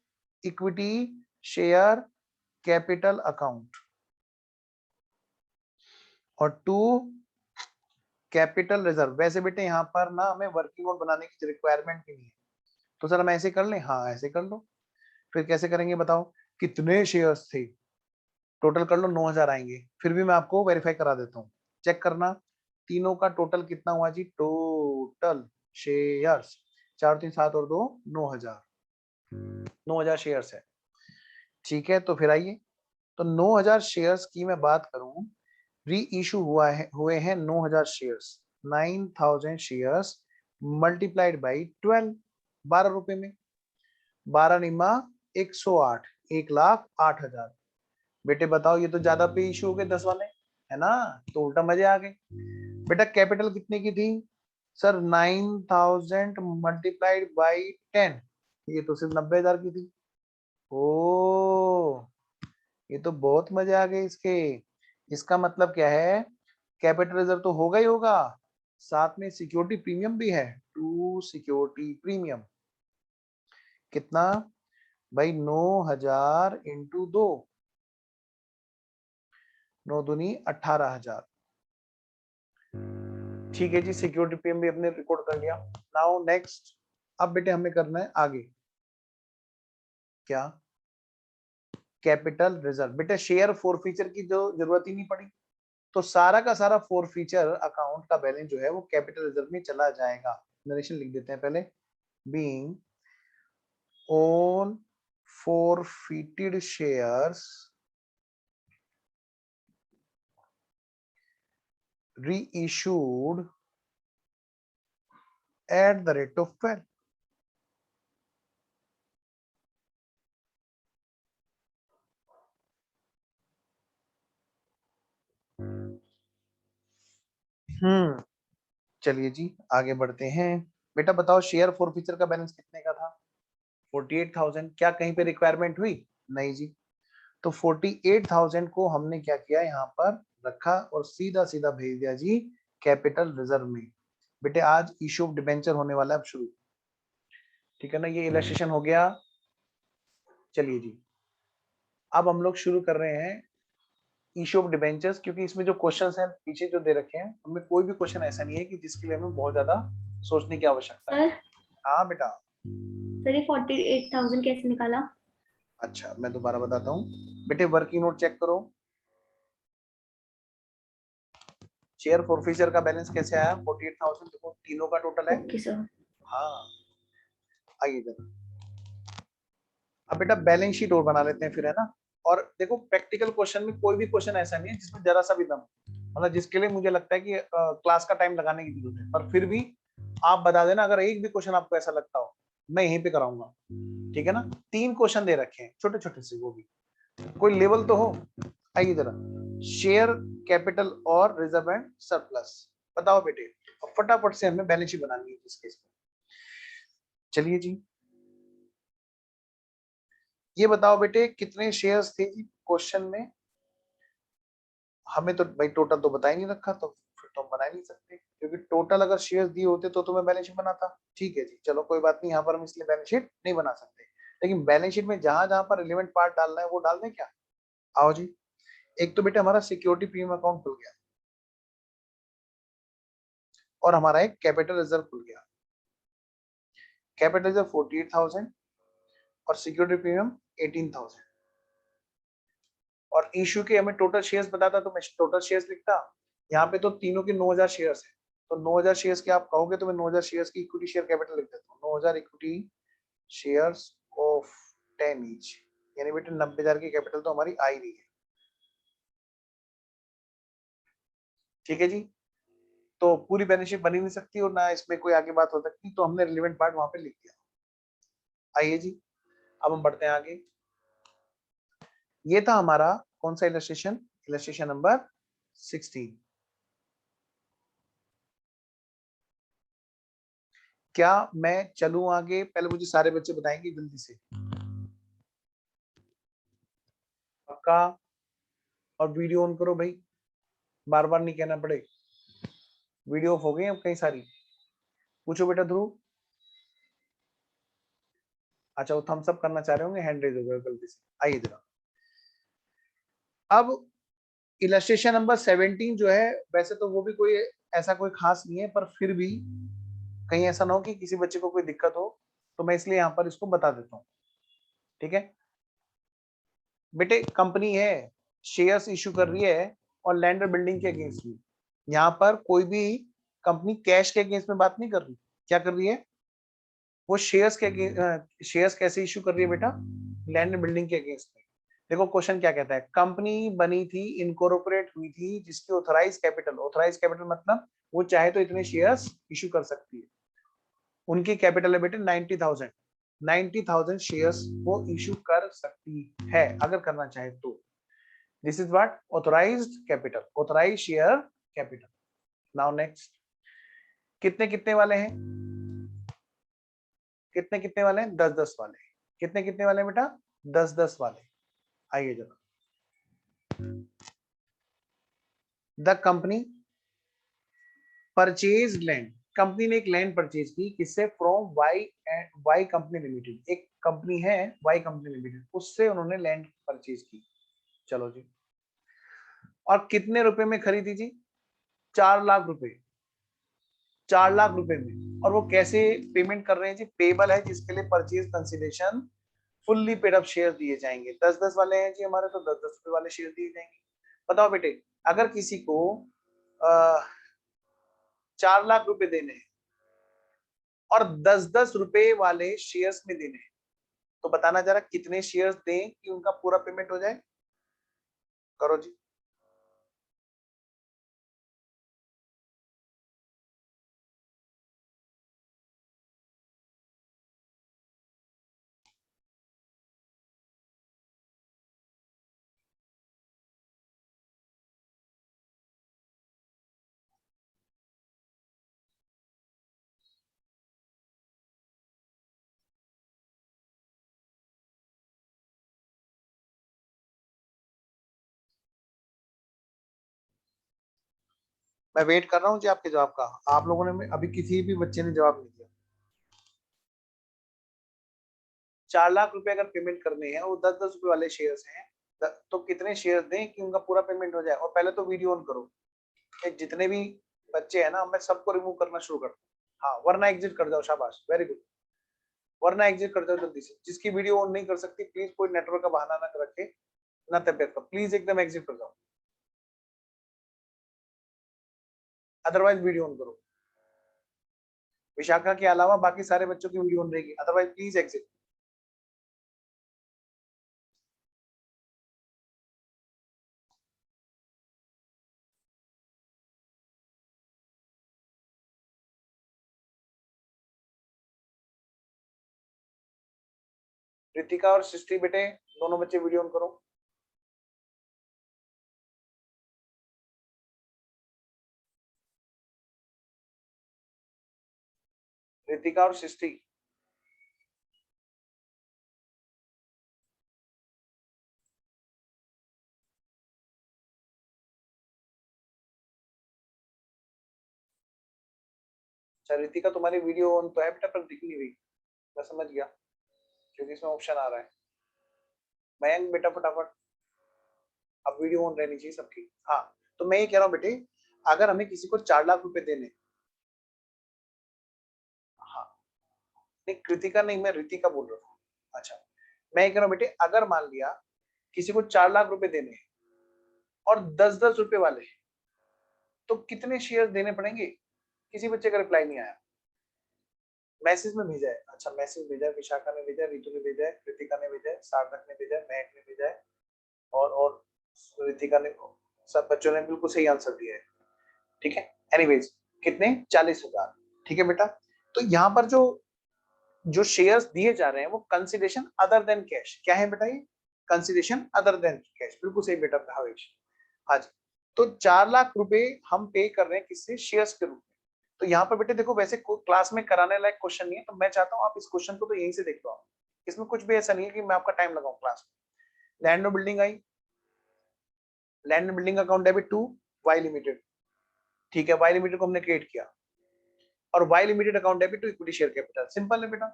equity share capital account, और टू कैपिटल रिजर्व। वैसे बेटे यहाँ पर ना हमें वर्किंग नोट बनाने की रिक्वायरमेंट भी नहीं है, तो सर हम ऐसे कर लें, हाँ ऐसे कर लो। फिर कैसे करेंगे बताओ, कितने शेयर्स थे, टोटल कर लो 9,000 आएंगे। फिर भी मैं आपको वेरीफाई करा देता हूँ, चेक करना तीनों का टोटल कितना हुआ जी, टोटल शेयर्स 4 3 7 और 2 9,000 शेयर्स है, ठीक है। तो फिर आइए, तो 9,000 शेयर्स की मैं बात करूं, री इशू हुए हैं 9,000 शेयर्स, 9,000 शेयर्स मल्टीप्लाइड बाई 12, 12 रुपए में, 12 निमा 108, 1,08,000। बेटे बताओ, ये तो ज्यादा पे इशू हो गए 10 वाले, है ना, तो उल्टा मजे आ गए। बेटा कैपिटल कितने की थी सर, 9,000 मल्टीप्लाइड बाई 10, ये तो सिर्फ 90,000 की थी। ओ, ये तो बहुत मजे आ गए इसके। इसका मतलब क्या है, कैपिटल रिजर्व तो होगा ही होगा, साथ में सिक्योरिटी प्रीमियम भी है, टू सिक्योरिटी प्रीमियम। कितना भाई, 9,000 इंटू 2, 9 दूनी 18,000, ठीक है जी। सिक्योरिटी प्रीमियम भी अपने रिकॉर्ड कर लिया। नाउ नेक्स्ट, अब बेटे हमें करना है आगे क्या, कैपिटल रिजर्व। बेटे शेयर फॉरफीचर की जो जरूरत ही नहीं पड़ी, तो सारा का सारा फॉरफीचर अकाउंट का बैलेंस जो है वो कैपिटल रिजर्व में चला जाएगा। नरेशन लिख देते हैं पहले, being all forfeited shares reissued at the rate of 12. चलिए जी आगे बढ़ते हैं। बेटा बताओ शेयर फॉरफीचर का बैलेंस कितने का था? 48,000। क्या कहीं पे रिक्वायरमेंट हुई? नहीं जी। तो 48,000 को हमने क्या किया, यहाँ पर रखा और सीधा सीधा भेज दिया जी कैपिटल रिजर्व में। बेटे आज इशू ऑफ डिबेंचर होने वाला है अब शुरू, ठीक है ना। ये इलस्ट्रेशन हो गया। चलिए जी अब हम लोग शुरू कर रहे हैं इशू ऑफ डिबेंचर्स, क्योंकि इसमें जो क्वेश्चंस हैं पीछे जो दे रखे हैं उनमें कोई भी क्वेश्चन ऐसा नहीं है कि जिसके लिए हमें बहुत ज्यादा सोचने की आवश्यकता है। हाँ बेटा। सर ये 48,000 कैसे निकाला? अच्छा मैं दोबारा बताता हूँ बेटे, वर्किंग नोट चेक करो। शेयर फॉरफीचर का बैलेंस कैसे आया? 48,000। देखो तीनों का टोटल है। Okay sir. हाँ आइए जरा अब बेटा बैलेंस शीट और बना लेते हैं फिर, है ना। और देखो प्रैक्टिकल क्वेश्चन में कोई भी क्वेश्चन ऐसा नहीं है जिसमें जरा सा भी दम, मतलब जिसके लिए मुझे लगता है कि क्लास का टाइम लगाने की जरूरत है, पर फिर भी आप बता देना अगर एक भी क्वेश्चन आपको ऐसा लगता हो, मैं यहीं पे कराऊंगा, ठीक है ना। 3 क्वेश्चन दे रखे हैं छोटे छोटे से, वो भी कोई लेवल तो हो। आइए जरा शेयर कैपिटल और रिजर्व एंड सरप्लस बताओ बेटे, और फटाफट से हमें बैलेंस शीट बनानी है इस केस में। चलिए जी ये बताओ बेटे कितने शेयर्स थे जी क्वेश्चन में? हमें तो भाई टोटल तो बता ही नहीं रखा, तो फिर तो हम बना ही नहीं सकते, क्योंकि टोटल अगर शेयर्स दिए होते तो तुम्हें बैलेंस शीट बनाता। ठीक है जी चलो कोई बात नहीं, यहाँ पर हम इसलिए बैलेंस शीट नहीं बना सकते, लेकिन बैलेंस शीट में जहां जहां पर रिलेवेंट पार्ट डालना है वो डाल दें क्या? आओ जी। एक तो बेटा हमारा सिक्योरिटी प्रीमियम अकाउंट खुल गया और हमारा एक कैपिटल रिजर्व खुल गया। कैपिटल रिजर्व 48,000 और सिक्योरिटी प्रीमियम 18,000। और इशू के हमें टोटल शेयर्स बताता तो मैं टोटल शेयर्स लिखता। यहाँ पे तो तीनों के 9,000 शेयर्स है, तो 9,000 शेयर्स के आप कहोगे तो मैं 9,000 शेयर्स की इक्विटी शेयर कैपिटल लिख देता हूँ। 9,000 इक्विटी शेयर्स ऑफ 10 ईच, यानी बेटे 90,000 की कैपिटल तो हमारी आ ही रही है। ठीक है जी, तो पूरी बैलेंस शीट बनी नहीं सकती और ना इसमें कोई आगे बात हो सकती, तो हमने रिलेवेंट पार्ट वहां पे लिख दिया। आइए जी अब हम बढ़ते हैं आगे। ये था हमारा कौन सा इलस्ट्रेशन? Illustration number 16। क्या मैं चलूं आगे? पहले मुझे सारे बच्चे बताएंगे जल्दी से, पक्का? और वीडियो ऑन करो भाई, बार बार नहीं कहना पड़े। वीडियो ऑफ हो गई अब कई सारी। पूछो बेटा ध्रुव। अच्छा वो थम्स अप करना चाह रहे होंगे, हैंड रेज हो गया गलती से। आइए जरा अब इलस्ट्रेशन नंबर 17 जो है, वैसे तो वो भी कोई ऐसा कोई खास नहीं है, पर फिर भी कहीं ऐसा ना हो कि किसी बच्चे को कोई दिक्कत हो, तो मैं इसलिए यहाँ पर इसको बता देता हूँ। ठीक है बेटे, कंपनी है शेयर्स इशू कर रही है और लैंड और बिल्डिंग के अगेंस्ट में। यहाँ पर कोई भी कंपनी कैश के अगेंस्ट में बात नहीं कर रही। क्या कर रही है? वो शेयर्स के शेयर्स कैसे इशू कर रही है बेटा? लैंड एंड बिल्डिंग के अगेंस्ट में। देखो क्वेश्चन क्या कहता है, कंपनी बनी थी, इनकॉर्पोरेट हुई थी, जिसकी ऑथराइज कैपिटल मतलब वो चाहे तो इतने शेयर्स इशू कर सकती है। उनकी कैपिटल है बेटे 90,000। 90,000 शेयर्स वो इशू कर सकती है अगर करना चाहे तो। This is what? Authorised capital, authorised share capital. Now next, कितने कितने वाले हैं? कितने कितने वाले हैं? 10-10 वाले। कितने कितने वाले हैं बेटा? 10-10 वाले। आइए जरा, the company purchase land, company ने एक लैंड परचेज की, किससे? From Y company limited. एक कंपनी है वाई कंपनी लिमिटेड, उससे उन्होंने लैंड परचेज की। चलो जी, और कितने रुपए में खरीदी जी? 4 लाख रुपए। 4 लाख रुपए में। और वो कैसे पेमेंट कर रहे हैं जी? पेबल है, जिसके लिए purchase consideration fully paid up share दिए जाएंगे। 10-10 वाले हैं जी हमारे, तो 10-10 रुपए वाले शेयर दिए जाएंगे। बताओ बेटे, अगर किसी को 4 लाख रुपए देने हैं और 10-10 रुपए वाले शेयर्स में देने हैं। तो बताना जरा कितने शेयर्स दें कि उनका पूरा पेमेंट हो जाए। करो जी। मैं वेट कर रहा हूँ जी आपके जवाब का। आप लोगों ने, अभी किसी भी बच्चे ने जवाब नहीं दिया। 4 लाख रुपए अगर पेमेंट करने हैं, वो 10-10 रुपए वाले शेयर्स हैं, तो कितने शेयर्स दें कि उनका पूरा पेमेंट हो जाए। और पहले तो वीडियो ऑन करो। ये जितने भी बच्चे हैं ना, मैं सबको रिमूव करना शुरू करता हूँ। हाँ, वरना एग्जिट कर जाओ। शाबाश, वेरी गुड। वरना एग्जिट कर जाओ जल्दी से। जिसकी वीडियो ऑन नहीं कर सकती, प्लीज कोई नेटवर्क का बहाना ना कर रखे, ना तबियत का, प्लीज एकदम एग्जिट कर जाओ। अदरवाइज वीडियो ऑन करो। विशाखा के अलावा बाकी सारे बच्चों की वीडियो ऑन रहेगी, अदरवाइज प्लीज एग्जिट। रितिका और सृष्टि बेटे, दोनों बच्चे वीडियो ऑन करो। रितिका और सृष्टि, अच्छा रितिका तुम्हारी वीडियो ऑन तो है बेटा, पर दिख नहीं रही। मैं समझ गया, क्योंकि इसमें ऑप्शन आ रहा है। मयंक बेटा फटाफट, अब वीडियो ऑन रहनी चाहिए सबकी। हाँ, तो मैं ये कह रहा हूँ बेटे, अगर हमें किसी को 4 लाख रुपए देने, हाँ नहीं कृतिका नहीं, मैं रितिका बोल रहा हूँ। अच्छा, मैं ये कह रहा हूँ बेटे, अगर मान लिया किसी को 4 लाख रुपए देने हैं और 10-10 रुपए वाले, तो कितने शेयर देने पड़ेंगे। किसी बच्चे का रिप्लाई नहीं आया। मैसेज में भेजा है। अच्छा, मैसेज भेजा है, विशाखा ने भेजा है, रितु ने भेजा है, कृतिका ने भेजा है, सार्थक ने भेजा है, महक ने भेजा है, और रितिका ने, सब बच्चों ने बिल्कुल सही आंसर दिया है। ठीक है, एनीवेज कितने, 40,000। ठीक है बेटा, तो यहाँ पर जो जो शेयर्स दिए जा रहे हैं वो कंसिडरेशन अदर देन कैश। क्या है बेटा ये, कंसिडरेशन अदर देन कैश। बिल्कुल सही बेटा भावेश। हाँ जी, तो 4 लाख रुपए हम पे कर रहे हैं किससे, शेयर्स के रूप में। तो यहाँ पर बेटे देखो, वैसे क्लास में कराने लायक क्वेश्चन नहीं है, तो मैं चाहता हूँ आप इस क्वेश्चन को तो यहीं से देख लो। आप इसमें कुछ भी ऐसा नहीं है कि मैं आपका टाइम लगाऊं क्लास में। लैंड और बिल्डिंग आई, land and building account debit to Y limited. ठीक है, वाई लिमिटेड को हमने क्रिएट किया, और Y limited account debit to equity share capital. Simple है बेटा,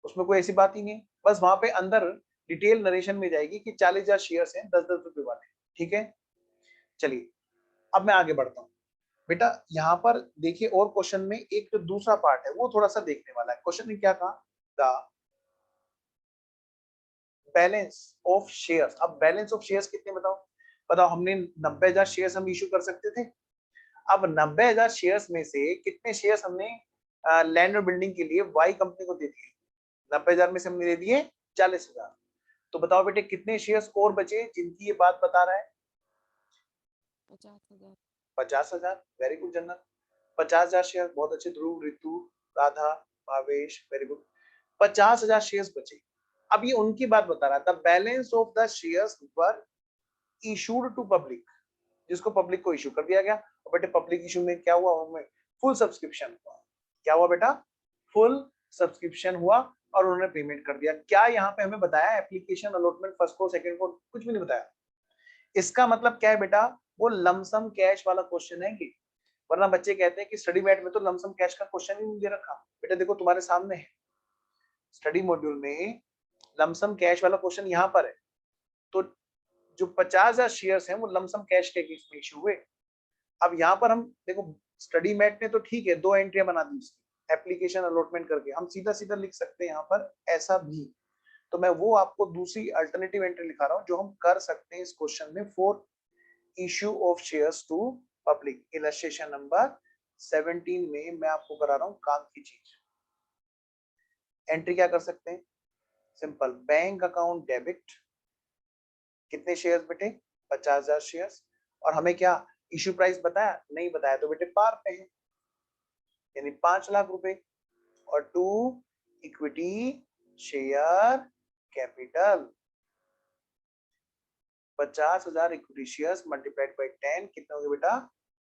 उसमें कोई ऐसी बात ही नहीं है। बस वहां पे अंदर डिटेल नरेशन में जाएगी कि 40,000 शेयर्स हैं 10-10 रुपए वाले। ठीक है, चलिए अब मैं आगे बढ़ता हूँ बेटा। यहाँ पर देखिए, और क्वेश्चन में एक जो दूसरा पार्ट है वो थोड़ा सा देखने वाला है। क्वेश्चन ने क्या कहा, द बैलेंस ऑफ शेयर्स। अब बैलेंस ऑफ शेयर्स कितने बताओ। बताओ, हमने 90,000 शेयर्स हम इशू कर सकते थे। अब 90,000 शेयर्स में से कितने शेयर्स हमने लैंड और बिल्डिंग के लिए वाई कंपनी को दे दिए। 90,000 में से हमने दे दिए 40,000। तो बताओ बेटे, कितने शेयर्स और बचे जिनकी ये बात बता रहा है। 50,000। 50,000। वेरी गुड जन्नत, 50,000 शेयर। बहुत अच्छे Dhruv, Ritu, Radha, Bhavesh, very good. 50,000 shares बचे। अब ये उनकी बात बता रहा है, the balance of the shares were issued to public, जिसको पब्लिक को इशू कर दिया गया। और बेटे पब्लिक इशू में क्या हुआ, उनमें फुल सब्सक्रिप्शन हुआ। क्या हुआ बेटा, फुल सब्सक्रिप्शन हुआ, और उन्होंने पेमेंट कर दिया। क्या यहाँ पे हमें बताया एप्लीकेशन अलॉटमेंट फर्स्ट को सेकंड को, कुछ भी नहीं बताया। इसका मतलब क्या है बेटा, वो लमसम कैश वाला क्वेश्चन है ये। वरना बच्चे कहते हैं कि स्टडी मैट में तो लमसम कैश का क्वेश्चन ही नहीं दे रखा। बेटा देखो तुम्हारे सामने है, स्टडी मॉड्यूल में लमसम कैश वाला क्वेश्चन यहाँ पर है। तो जो 50,000 शेयर्स हैं वो लमसम कैश के केस में इशू हुए। अब यहाँ पर हम देखो, स्टडी मैट ने तो ठीक है 2 एंट्रियां बना दी एप्लीकेशन अलॉटमेंट करके, हम सीधा सीधा लिख सकते हैं यहाँ पर ऐसा भी। तो मैं वो आपको दूसरी अल्टरनेटिव एंट्री लिखा रहा हूँ जो हम कर सकते हैं इस क्वेश्चन में, for issue of shares to public. Illustration number 17 में मैं आपको करा रहा हूँ काम की चीज। एंट्री क्या कर सकते हैं, सिंपल, बैंक अकाउंट डेबिट, कितने शेयर्स बेटे, 50,000 शेयर्स, और हमें क्या इश्यू प्राइस बताया, नहीं बताया, तो बेटे पार पे है यानी 5 लाख रुपए, और to equity share capital, 50,000 equity shares multiplied by 10 कितने होंगे बेटा,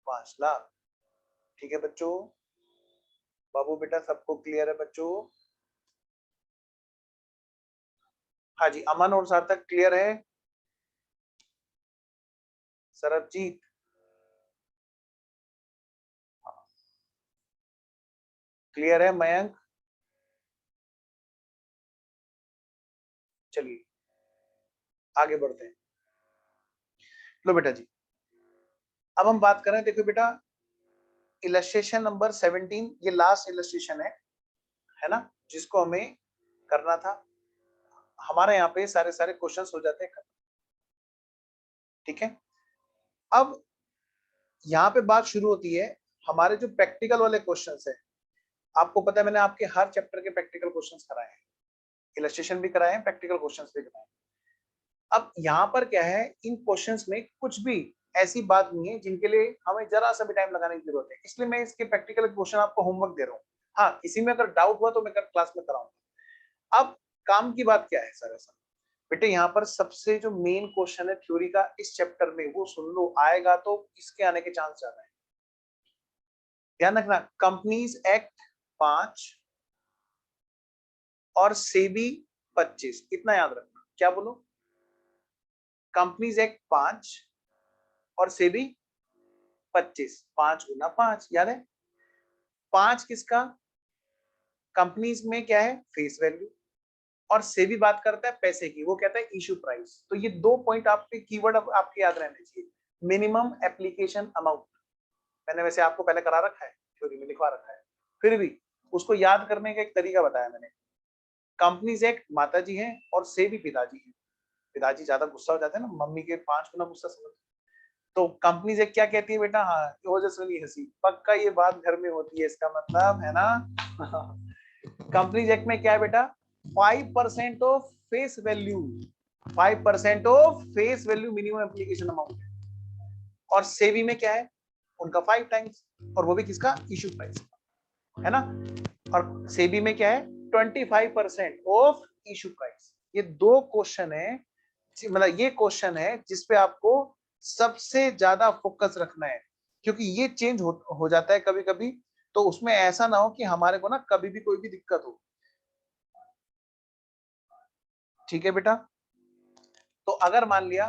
5 लाख। ठीक है बच्चों, बाबू बेटा सबको क्लियर है बच्चों? हाँ जी, अमन और सार्थक क्लियर है? सरबजीत, क्लियर है? मयंक, चलिए आगे बढ़ते हैं। लो बेटा जी, अब हम बात करें, देखो बेटा इलस्ट्रेशन नंबर 17, ये लास्ट इलस्ट्रेशन है ना, जिसको हमें करना था। हमारे यहाँ पे सारे क्वेश्चंस हो जाते हैं खत्म। ठीक है, अब यहाँ पे बात शुरू होती है हमारे जो प्रैक्टिकल वाले क्वेश्चंस है। आपको पता है मैंने आपके हर चैप्टर के प्रैक्टिकल क्वेश्चंस कराए हैं, इलस्ट्रेशन भी कराए हैं, प्रैक्टिकल क्वेश्चंस भी कराए हैं। अब यहाँ पर क्या है, इन क्वेश्चंस में कुछ भी ऐसी बात नहीं है जिनके लिए हमें जरा सा भी टाइम लगाने की जरूरत है, इसलिए मैं इसके प्रैक्टिकल क्वेश्चन आपको होमवर्क दे रहा हूँ। हाँ, किसी में अगर डाउट हुआ तो मैं क्लास में कराऊंगा। अब काम की बात क्या है सर, ऐसा बेटे यहाँ पर सबसे जो मेन क्वेश्चन है थ्योरी का इस चैप्टर में, वो सुन लो, आएगा तो इसके आने के चांस ज्यादा है। ध्यान रखना, कंपनीज एक्ट 5 और सेबी 25, इतना याद रखना। क्या बोलो, कंपनीज एक्ट 5 और सेबी 25, 5 गुना 5 याद है। 5 किसका, कंपनीज में क्या है, फेस वैल्यू, और सेबी बात करता है पैसे की, वो कहता है इशू प्राइस। तो ये दो पॉइंट आपके कीवर्ड आपके याद रहने चाहिए। मिनिमम एप्लीकेशन अमाउंट मैंने वैसे आपको पहले करा रखा है, थ्योरी में लिखवा रखा है, फिर भी उसको याद करने का एक तरीका बताया मैंने। कंपनीज एक्ट माता जी हैं और सेबी पिताजी हैं। पिताजी ज्यादा गुस्सा हो जाते हैं ना, मम्मी के 5 गुना गुस्सा समझ। तो कंपनीज एक्ट क्या कहती है बेटा, हाँ ओजस्विनी हंसी, पक्का ये बात घर में होती है, इसका मतलब है ना। कंपनीज एक्ट में क्या है बेटा, 5% of face value, 5% of face value minimum application amount है। और सेबी में क्या है, उनका 5 टाइम्स, और वो भी किसका, इशू प्राइस, है ना। और सेबी में क्या है, 25% ऑफ इशू प्राइस। ये दो क्वेश्चन है, मतलब ये क्वेश्चन है जिसपे आपको सबसे ज्यादा फोकस रखना है, क्योंकि ये चेंज हो जाता है कभी कभी, तो उसमें ऐसा ना हो कि हमारे को ना कभी भी कोई भी दिक्कत हो। ठीक है बेटा, तो अगर मान लिया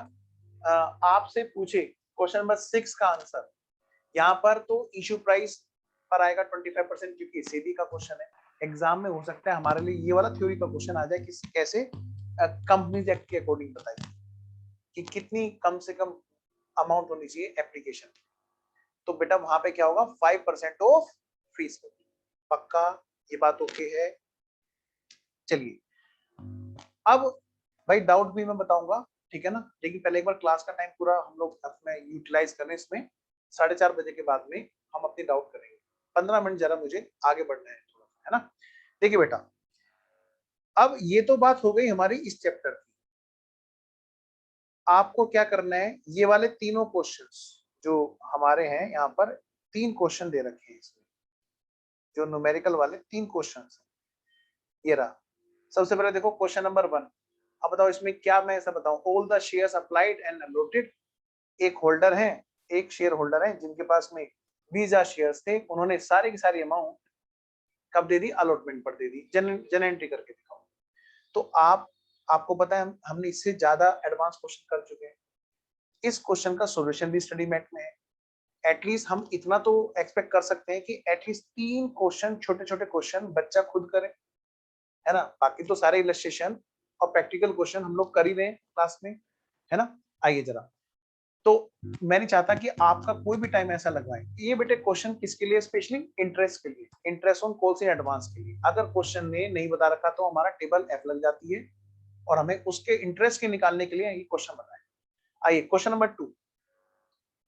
आपसे पूछे क्वेश्चन नंबर 6 का आंसर, यहाँ पर तो इशू प्राइस पर आएगा 25%, क्योंकि सेबी का क्वेश्चन है। एग्जाम में हो सकता है हमारे लिए ये वाला थ्योरी का क्वेश्चन आ जाए कि कैसे कंपनीज एक्ट के अकॉर्डिंग बताइए कि कितनी कम से कम अमाउंट होनी चाहिए एप्लीकेशन। तो बेटा वहां पे क्या होगा, 5% ऑफ फीस। पक्का ये बात ओके है? चलिए, अब भाई डाउट भी मैं बताऊंगा, ठीक है ना, लेकिन पहले एक बार क्लास का टाइम पूरा हम लोग अपने यूटिलाइज करें। इसमें 4:30 बजे के बाद में हम अपनी डाउट करेंगे। 15 मिनट जरा मुझे आगे बढ़ना है थोड़ा, है ना। देखिए बेटा, अब ये तो बात हो गई हमारी इस चैप्टर की। आपको क्या करना है, ये वाले तीनों क्वेश्चंस जो हमारे हैं यहाँ पर, 3 क्वेश्चन दे रखे हैं इसमें, जो न्यूमेरिकल वाले 3 क्वेश्चंस हैं। ये रहा, सबसे पहले देखो क्वेश्चन नंबर 1। अब बताओ इसमें क्या मैं ऐसा बताऊं, all the shares applied and allotted. एक होल्डर है, एक शेयर होल्डर है जिनके पास में 20,000 शेयर्स थे, उन्होंने सारी की सारी अमाउंट कब दे दी, अलॉटमेंट पर दे दी। जन एंट्री करके दिखाओ। तो आपको पता है हमने इससे ज्यादा एडवांस क्वेश्चन कर चुके हैं। इस क्वेश्चन का सॉल्यूशन भी स्टडी मैट में है। एटलीस्ट हम इतना तो एक्सपेक्ट कर सकते हैं कि एटलीस्ट 3 क्वेश्चन, छोटे छोटे क्वेश्चन बच्चा खुद करे, है ना। बाकी तो सारे इलस्ट्रेशन और प्रैक्टिकल क्वेश्चन हम लोग कर ही रहे हैं क्लास में, है ना। आइए जरा, तो मैं नहीं चाहता कि आपका कोई भी टाइम ऐसा लगवाए। ये बेटे क्वेश्चन किसके लिए, स्पेशली इंटरेस्ट के लिए, interest on calls in advance के लिए। अगर क्वेश्चन ने नहीं बता रखा तो हमारा टेबल एफ लग जाती है, और हमें उसके इंटरेस्ट के निकालने के लिए ये क्वेश्चन बताए। आइए क्वेश्चन नंबर 2।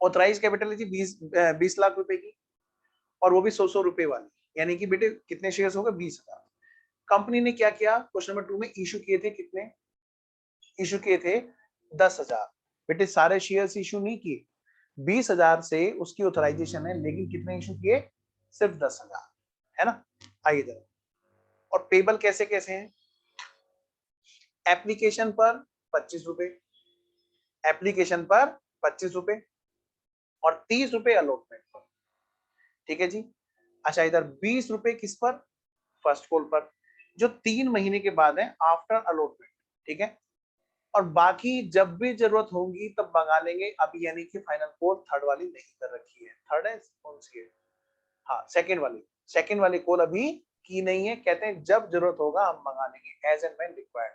ऑथराइज कैपिटल है जी 20 लाख रुपए की, और वो भी 100 रुपए वाली, यानी कि बेटे कितने शेयर्स हो गए, 20,000। कंपनी ने क्या किया, क्वेश्चन नंबर 2 में इशू किए थे कितने, इशू किए थे 10,000। बेटे सारे शेयर्स इशू नहीं किए, 20,000 से उसकी ऑथराइजेशन है, लेकिन कितने इशू किए, सिर्फ 10,000, है ना। आइए जरा, और पेबल कैसे कैसे हैं, एप्लीकेशन पर 25 रुपए, एप्लीकेशन पर 25 रुपए और 30 रुपए अलॉटमेंट पर, ठीक है जी। अच्छा इधर 20 रुपए किस पर, फर्स्ट कॉल पर, जो 3 महीने के बाद है आफ्टर अलॉटमेंट, ठीक है। और बाकी जब भी जरूरत होगी तब मंगा लेंगे, अभी यानी कि फाइनल कॉल थर्ड वाली नहीं कर रखी है। थर्ड है कौन सी है, हाँ सेकंड वाली कॉल अभी की नहीं है, कहते हैं जब जरूरत होगा हम मंगा लेंगे, एज एंड व्हेन रिक्वायर्ड।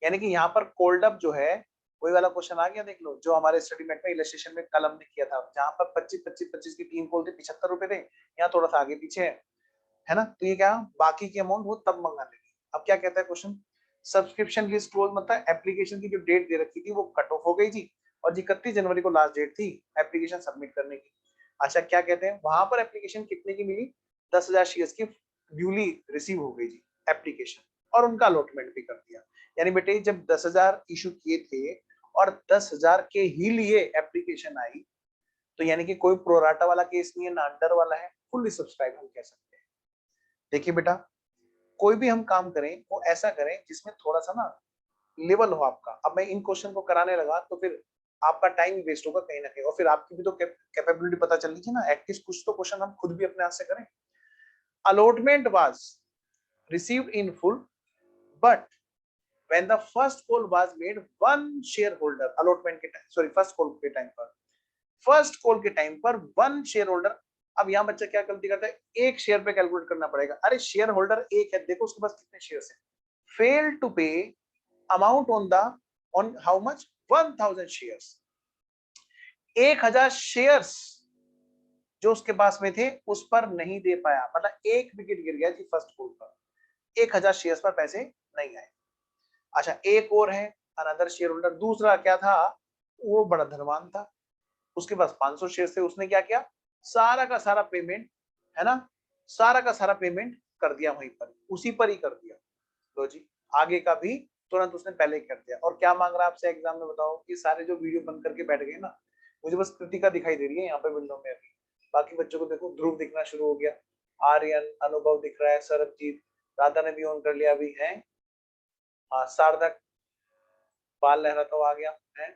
यानी कि यहाँ पर कोल्ड अप जो है वही वाला क्वेश्चन आ गया, देख लो जो हमारे स्टडी मेट में इलस्ट्रेशन में कल हमने किया था, जहां पर 25 की 3 कॉल थे 75 रुपए थे, यहाँ थोड़ा सा आगे पीछे है ना। तो ये क्या, बाकी की अमाउंट वो तब मंगा लेंगे। अब क्या कहता है क्वेश्चन, सब्सक्रिप्शन लिस्ट क्लोज, मतलब एप्लीकेशन की जो डेट दे रखी थी वो कट ऑफ हो गई थी और 31 जनवरी को लास्ट डेट थी एप्लीकेशन सबमिट करने की। अच्छा क्या कहते हैं, वहां पर एप्लीकेशन कितने की मिली, 10,000 शेयर्स की ड्यूली रिसीव हो गई जी एप्लीकेशन, और उनका अलॉटमेंट भी कर दिया। यानी बेटे जब 10,000 इशू किए थे और 10,000 के ही लिए एप्लीकेशन आई, तो यानी कि कोई प्रोराटा वाला केस नहीं है ना अंडर वाला है, फुल्ली सब्सक्राइब हम कह सकते हैं। देखिए बेटा कोई भी हम काम करें वो ऐसा करें जिसमें थोड़ा सा ना लेवल हो आपका। अब मैं इन क्वेश्चन को कराने लगा तो फिर आपका टाइम वेस्ट होगा कहीं ना कहीं, और फिर आपकी भी तो कैपेबिलिटी पता चलनी चाहिए ना, एटलीस्ट कुछ तो क्वेश्चन हम खुद भी अपने हाथ से करें। Allotment was received in full but when the first call was made one shareholder, allotment के टाइम, सॉरी फर्स्ट कॉल के टाइम पर, फर्स्ट कॉल के टाइम पर वन शेयर होल्डर। अब यहाँ बच्चा क्या गलती करता है, एक शेयर पे कैलकुलेट करना पड़ेगा। अरे शेयर होल्डर एक है, देखो उसके पास कितने शेयर्स हैं, फेल टू पे amount on how much, 1000 shares, 1000 shares जो उसके पास में थे उस पर नहीं दे पाया, मतलब एक विकेट गिर गया जी फर्स्ट कॉल पर, 1000 शेयर्स पर पैसे नहीं आए। अच्छा एक और है अनदर शेयर होल्डर, दूसरा क्या था, वो बड़ा धनवान था, उसके पास 500 शेयर थे, उसने क्या किया, सारा का सारा पेमेंट, है ना, सारा का सारा पेमेंट कर दिया वहीं पर, उसी पर ही कर दिया। लो जी आगे का भी तुरंत उसने पहले कर दिया। और क्या मांग रहा है आपसे एग्जाम में, बताओ। ये सारे जो वीडियो बंद करके बैठ गए ना, मुझे बस कृतिका दिखाई दे रही है यहाँ पे विंडो में अभी, बाकी बच्चों को देखो ध्रुव दिखना शुरू हो गया, आर्यन अनुभव दिख रहा है, सरबजीत, राधा ने भी ऑन कर लिया अभी है, हाँ सार्थक, बाल लहराता हुआ आ गया है,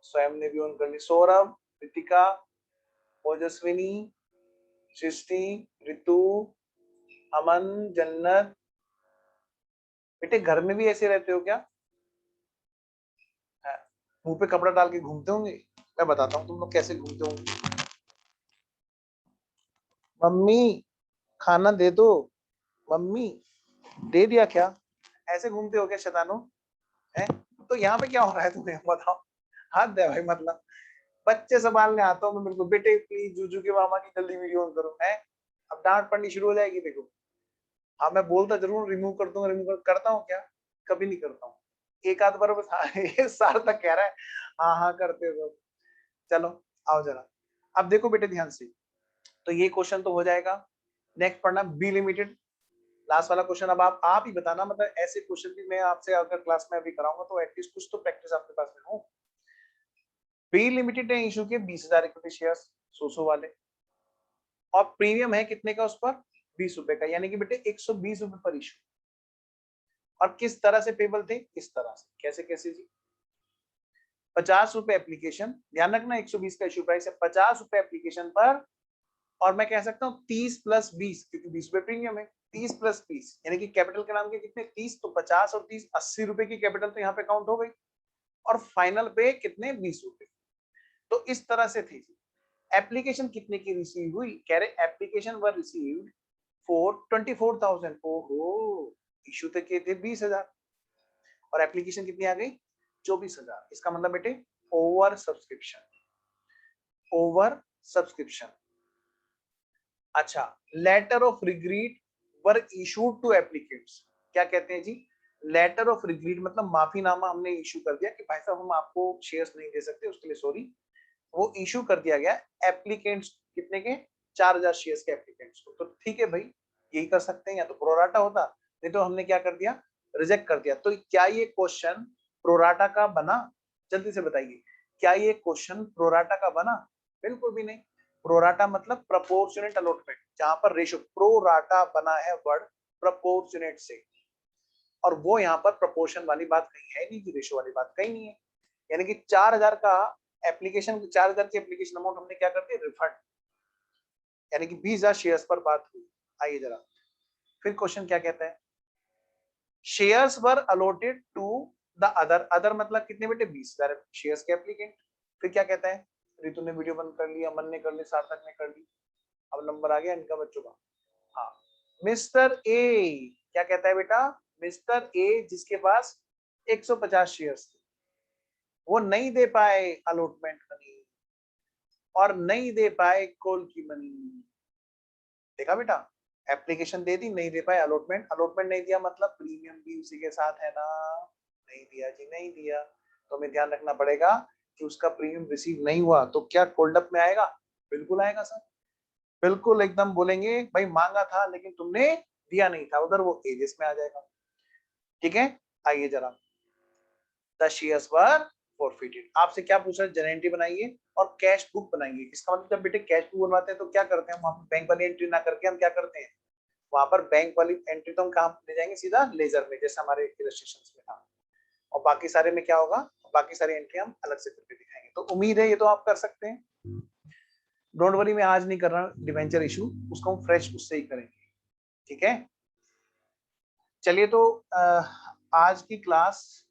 स्वयं ने भी ऑन कर ली, सौरभ, रितिका, ओजस्विनी, सृष्टि, ऋतु, अमन, जन्नत। बेटे घर में भी ऐसे रहते हो क्या, मुंह पे कपड़ा डाल के घूमते होंगे, मैं बताता हूँ तुम लोग कैसे घूमते होंगे। मम्मी खाना दे दो, मम्मी दे दिया क्या, ऐसे घूमते हो क्या शैतानो है। तो यहाँ पे क्या हो रहा है तुम्हें बताओ, हाथ दे भाई, मतलब बच्चे संभालने आता हूँ मैं बिल्कुल। बेटे प्लीज जूजू के मामा की जल्दी वीडियो ऑन करो है, अब डांट पड़नी शुरू हो जाएगी देखो। हाँ मैं बोलता जरूर रिमूव कर दूंगा, करता हूँ क्या, कभी नहीं करता हूँ, एक आध बार बस। हाँ ये साल तक कह रहा है हाँ हाँ करते हो। चलो आओ जरा, अब देखो बेटे ध्यान से, तो ये क्वेश्चन तो हो जाएगा। नेक्स्ट पढ़ना बी लिमिटेड, लास्ट वाला क्वेश्चन। अब आप ही बताना, मतलब ऐसे क्वेश्चन भी मैं आपसे अगर क्लास में अभी कराऊंगा तो एटलीस्ट कुछ तो प्रैक्टिस आपके पास में हो। बी लिमिटेड ने इशू किए 20,000 इक्विटी शेयर्स, 100 वाले, और प्रीमियम है कितने का उस पर, 20 रुपए का, यानी कि बेटे 120 रुपए पर इशू। और किस तरह से पेबल थे, इस तरह से, कैसे कैसे जी, 50 रुपए एप्लीकेशन, ध्यान रखना 120 का इशू प्राइस है, 50 रुपए एप्लीकेशन पर, और मैं कह सकता हूँ 30 + 20, क्योंकि 20 रुपए प्रीमियम है, 30 + 20 यानी कि कैपिटल के नाम के कितने 30, तो 50 और 30 80 रुपए की कैपिटल तो यहाँ पे काउंट हो गई, और फाइनल पे कितने 20 रुपए। तो इस तरह से थी। एप्लीकेशन कितने की रिसीव हुई, कह रहे एप्लीकेशन वर रिसीव्ड फॉर 24,000, ओहो इशू तो किए थे 20,000 और एप्लीकेशन कितनी आ गई 24,000, इसका मतलब बेटे ओवर सब्सक्रिप्शन, ओवर सब्सक्रिप्शन। अच्छा letter of regret were issued to applicants, क्या कहते हैं जी, लेटर ऑफ रिग्रीट मतलब माफीनामा हमने इशू कर दिया कि भाई साहब हम आपको शेयर्स नहीं दे सकते, उसके लिए सॉरी, वो इशू कर दिया गया एप्लीकेंट्स कितने के, 4,000 शेयर्स के एप्लीकेंट्स को। तो ठीक है भाई यही कर सकते हैं, या तो प्रोराटा होता नहीं तो हमने क्या कर दिया, रिजेक्ट कर दिया। तो क्या ये क्वेश्चन प्रोराटा का बना? जल्दी से बताइए, क्या ये क्वेश्चन प्रोराटा का बना? बिल्कुल भी नहीं। प्रोराटा मतलब प्रोपोर्शनेट अलॉटमेंट, जहां पर रेशियो, प्रोराटा बना है वर्ड प्रोपोर्शनेट से, और वो यहाँ पर प्रोपोर्शन वाली बात कहीं है नहीं, कि रेशियो वाली बात कहीं नहीं है। यानी कि 4000 का एप्लीकेशन, 4000 की एप्लीकेशन अमाउंट हमने क्या कर दिया, रिफंड, यानी कि 20,000 शेयर्स पर बात हुई। आइए जरा फिर क्वेश्चन क्या कहता है, shares were allotted to the other, other मतलब कितने बेटे, 20,000 शेयर्स के एप्लीकेंट। फिर क्या कहता है, रितु ने वीडियो बंद कर लिया, मन ने कर ली, सार्थक ने कर ली, अब नंबर आ गया इनका बच्चों का। हाँ, मिस्टर ए क्या कहता है बेटा, मिस्टर ए जिसके पास 150 शेयर्स थे, वो नहीं दे पाए अलॉटमेंट मनी और नहीं दे पाए कॉल की मनी। देखा बेटा, एप्लीकेशन दे दी, नहीं दे पाए अलॉटमेंट, अलॉटमेंट नहीं दिया मतलब प्रीमियम भी उसी के साथ है ना, नहीं दिया जी, नहीं दिया। तो हमें ध्यान रखना पड़ेगा कि उसका प्रीमियम रिसीव नहीं हुआ तो क्या कोल्ड अप में आएगा? बिल्कुल आएगा सर, बिल्कुल एकदम बोलेंगे भाई मांगा था लेकिन तुमने दिया नहीं था, उधर वो एजेस में आ जाएगा। ठीक है, आइए जरा, द शेयर्स वर फॉरफिटेड। आपसे क्या पूछा, जनरल बनाइए और कैश बुक बनाइए। इसका मतलब जब बेटे कैश बुक बनवाते हैं तो क्या करते हैं, वहां पर बैंक वाली एंट्री ना करके हम क्या करते हैं, वहां पर बैंक वाली एंट्री तो हम कहाँ ले जाएंगे, सीधा लेजर में, जैसे हमारे इलस्ट्रेशंस में था, और बाकी सारे में क्या होगा, बाकी सारी एंट्री हम अलग से करके दिखाएंगे। तो उम्मीद है ये तो आप कर सकते हैं। डोंट वरी, मैं आज नहीं कर रहा डिवेंचर इशू, उसको हम फ्रेश उससे ही करेंगे। ठीक है, चलिए तो आज की क्लास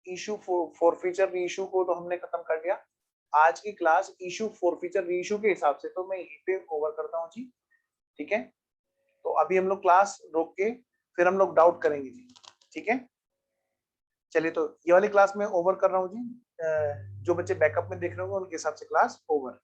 इशू फॉरफीचर रीइशू को तो हमने खत्म कर लिया। आज की क्लास इशू फॉरफीचर रीइशू के हिसाब से तो मैं यहीं पे ओवर करता हूँ जी। ठीक है, तो अभी हम लोग क्लास रोक के फिर हम लोग डाउट करेंगे जी। ठीक है, चलिए तो ये वाली क्लास में ओवर कर रहा हूँ जी। जो बच्चे बैकअप में देख रहे होंगे उनके हिसाब से क्लास ओवर।